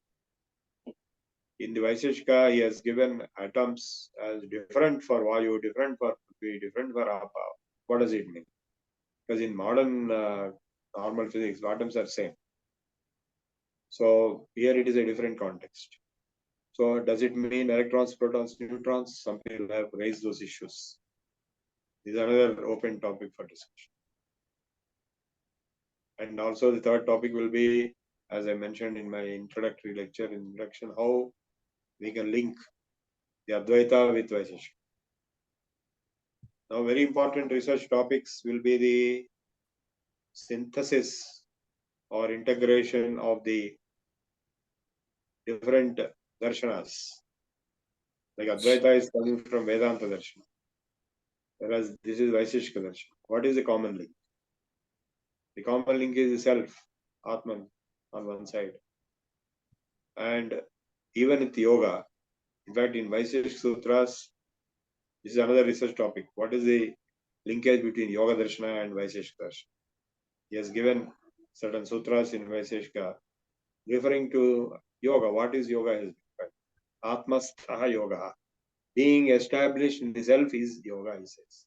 in the Vaisheshika, he has given atoms as different for Vayu, different for Prithvi, different for Apa. What does it mean? Because in modern normal physics, atoms are same. So here it is a different context. So does it mean electrons, protons, neutrons? Some people have raised those issues. This is another open topic for discussion. And also the third topic will be, as I mentioned in my introductory lecture, introduction, how we can link the Advaita with Vaisheshika. Now, very important research topics will be the synthesis or integration of the different darshanas. Like Advaita is coming from Vedanta Darshana, whereas this is Vaisheshika Darshana. What is the common link? The common link is the self, Atman, on one side. And even with yoga, in fact, in Vaisheshika Sutras, this is another research topic. What is the linkage between Yoga Darshana and Vaisheshika Darshana? He has given certain sutras in Vaisheshika referring to yoga. What is yoga? Atmastaha yoga. Being established in the self is yoga, he says.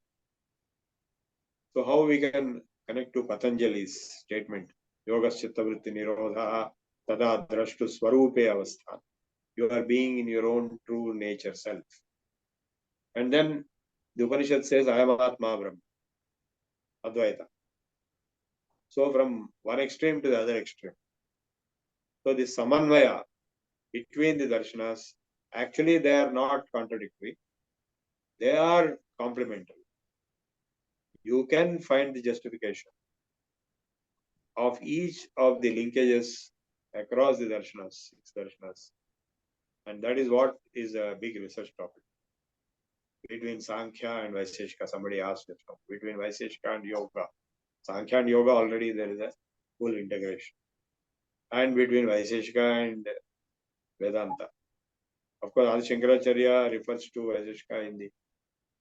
So how we can connect to Patanjali's statement, Yoga Chittavritti Nirodha Tada Drashtu Swarupe Avasthan. You are being in your own true nature, self. And then the Upanishad says, I am Atma Brahma, Advaita. So from one extreme to the other extreme. So the samanvaya between the darshanas, actually they are not contradictory. They are complementary. You can find the justification of each of the linkages across the darshanas, 6 darshanas. And that is what is a big research topic. Between Sankhya and Vaisheshika, somebody asked it. Between Vaisheshika and Yoga. Sankhya and Yoga, already there is a full integration. And between Vaisheshika and Vedanta. Of course, Adi Shankaracharya refers to Vaisheshika in the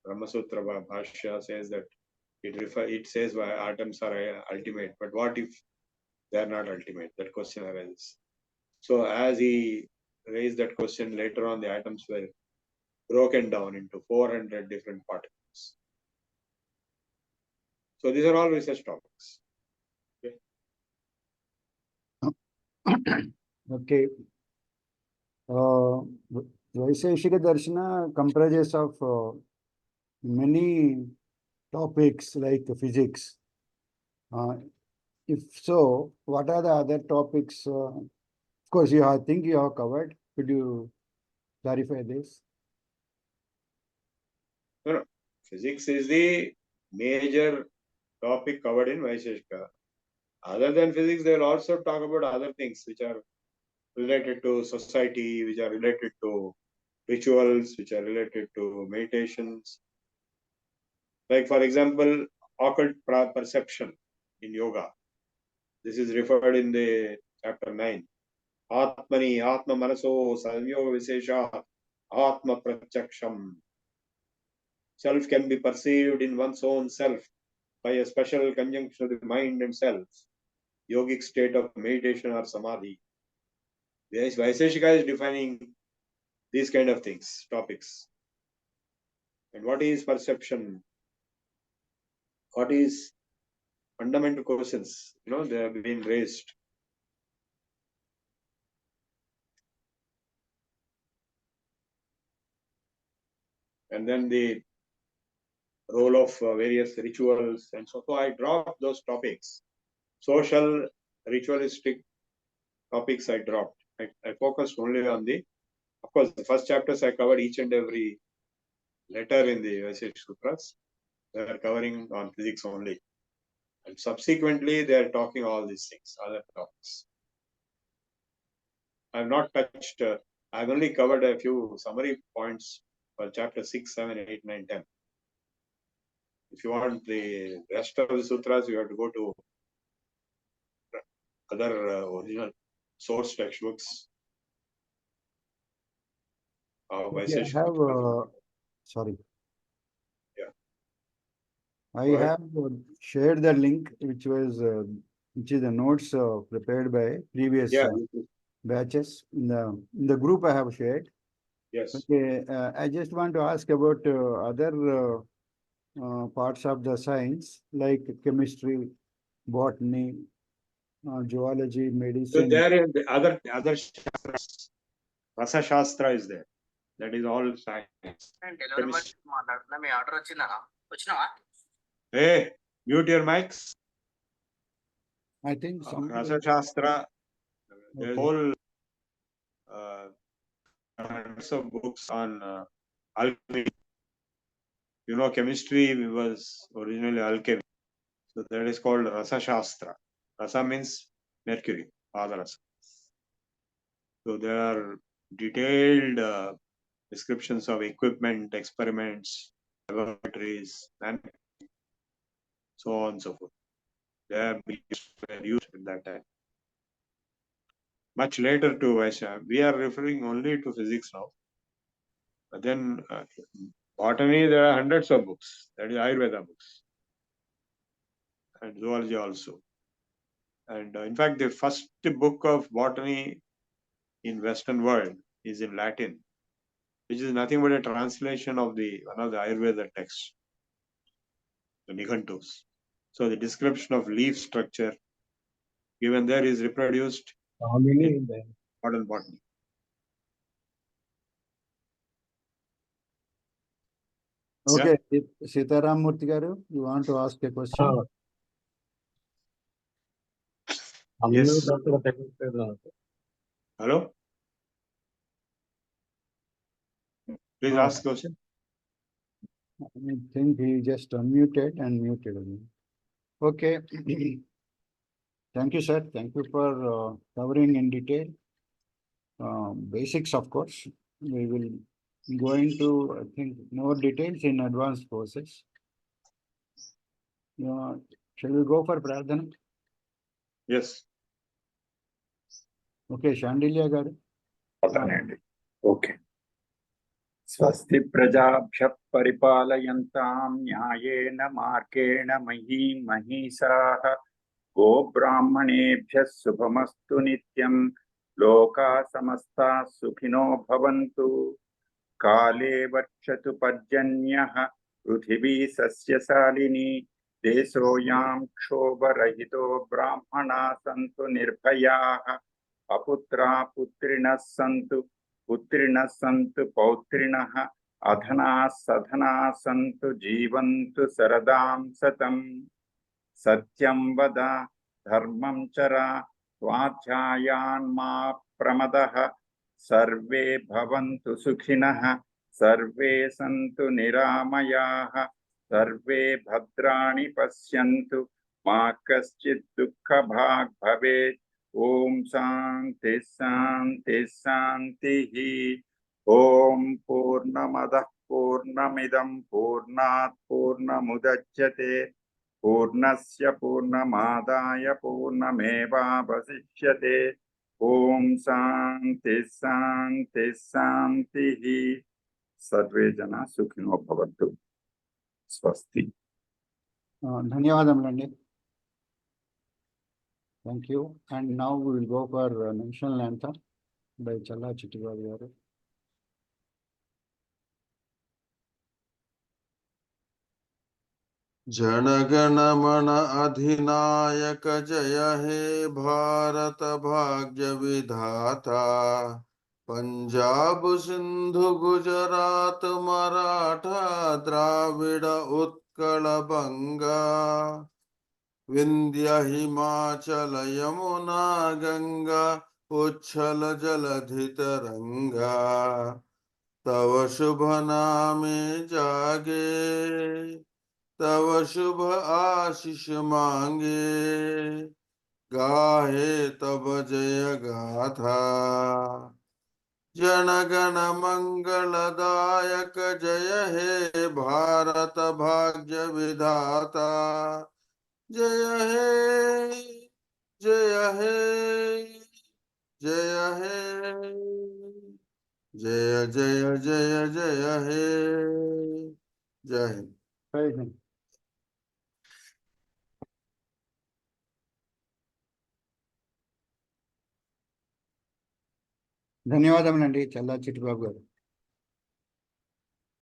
Brahma Sutra Bhashya, says that it says why atoms are ultimate, but what if they are not ultimate? That question arises. So as he raised that question, later on the atoms were broken down into 400 different particles. So these are all research topics. Okay. Vaisheshika Darshana comprises of many topics like physics? If so, what are the other topics? Of course, I think you have covered. Could you clarify this? No. Physics is the major topic covered in Vaisheshika. Other than physics, they will also talk about other things which are related to society, which are related to rituals, which are related to meditations. Like, for example, occult perception in yoga. This is referred in the chapter 9. Atmani, Atma Manaso, Samyoga Visesha, Atma Pratchaksham. Self can be perceived in one's own self by a special conjunction of the mind and self, yogic state of meditation or samadhi. Vaiseshika is defining these kind of things, topics. And what is perception? What is fundamental questions? They have been raised. And then the role of various rituals and so I dropped those topics. Social, ritualistic topics I dropped. I focused only on of course, the first chapters I covered each and every letter in the VSS Sutras. They are covering on physics only. And subsequently, they are talking all these things, other topics. I have not touched, I have only covered a few summary points for chapter 6, 7, 8, 9, 10. If you want the rest of the sutras, you have to go to other original source textbooks. Okay, I have, sorry. Yeah. I have shared the link, which is the notes prepared by previous batches in the group I have shared. Yes. Okay, I just want to ask about other parts of the science like chemistry, botany, zoology, So medicine. there is the other shastras. Rasa Shastra is there. That is all science. Chemistry. Hey, mute your mics. I think some Rasa Shastra, there's Okay. whole hundreds of books on alchemy. Chemistry was originally alchemy. So that is called Rasa Shastra. Rasa means mercury, Rasa. So there are detailed descriptions of equipment, experiments, laboratories, and so on and so forth. They have been used at that time. Much later to Vaishya. We are referring only to physics now. But then botany, there are hundreds of books. That is Ayurveda books. And zoology also. And in fact, the first book of botany in Western world is in Latin, which is nothing but a translation of one of the Ayurveda texts, the Nighantus. So the description of leaf structure given there is reproduced in modern botany. Okay, Sitaram Murthy garu, you want to ask a question? Yes. Hello? Please ask question. I think he just unmuted and muted again. Okay. Thank you, sir. Thank you for covering in detail. Basics, of course. We will go into, I think, more details in advanced courses. Shall we go for Pradhana? Yes. Okay, Shandilya garu. Okay. स्वस्ति प्रजाभ्यः परिपालयन्तां न्यायेन मार्गेण महीं महिषाः गोब्राह्मणेभ्यः शुभमस्तु नित्यं लोकाः समस्ताः सुखिनो भवन्तु काले वर्षतु पर्जन्यः पृथिवी सस्यशालिनी देशोऽयं क्षोभरहितो ब्राह्मणाः सन्तु निर्भयाः अपुत्रा पुत्रिणः सन्तु पुत्रिणः सन्तु पौत्रिणः अधना सधना सन्तु जीवन्तु सरदां सतम् सत्यं वद धर्मं चर स्वाध्यायान् मा प्रमदः सर्वे भवन्तु सुखिनः सर्वे सन्तु निरामयाः सर्वे भद्राणि पश्यन्तु मा कश्चित् दुःखभाग् भवेत् ॐ शान्ति शान्ति शान्तिः ॐ पूर्णमदः पूर्णमिदं पूर्णात् पूर्णमुदच्यते पूर्णस्य पूर्णमादाय पूर्णमेवावशिष्यते ॐ शान्ति शान्ति शान्तिः सर्वे जना सुखिनो भवन्तु स्वस्ति ధన్యవాదములండి. Thank you. And now we will go for national anthem by Challa Chittibabu garu. Janagana मन अधिनायक जय हे भारत भाग्य विधाता पंजाब सिंधु गुजरात मराठा द्राविड़ उत्कल बंगा विंध्य हिमाचल यमुना गंगा उच्छल जलधि तरंगा तव शुभ नामे जागे तव शुभ आशीष मांगे गाहे तब जय गाथा जन गण मंगलदायक जय हे भारत भाग्य विधाता जय हे जय हे जय हे जय जय जय जय हे जय हिंद. జై హింద్. ధన్యవాదములండి చల్లా చిట్టిబాబు గారు.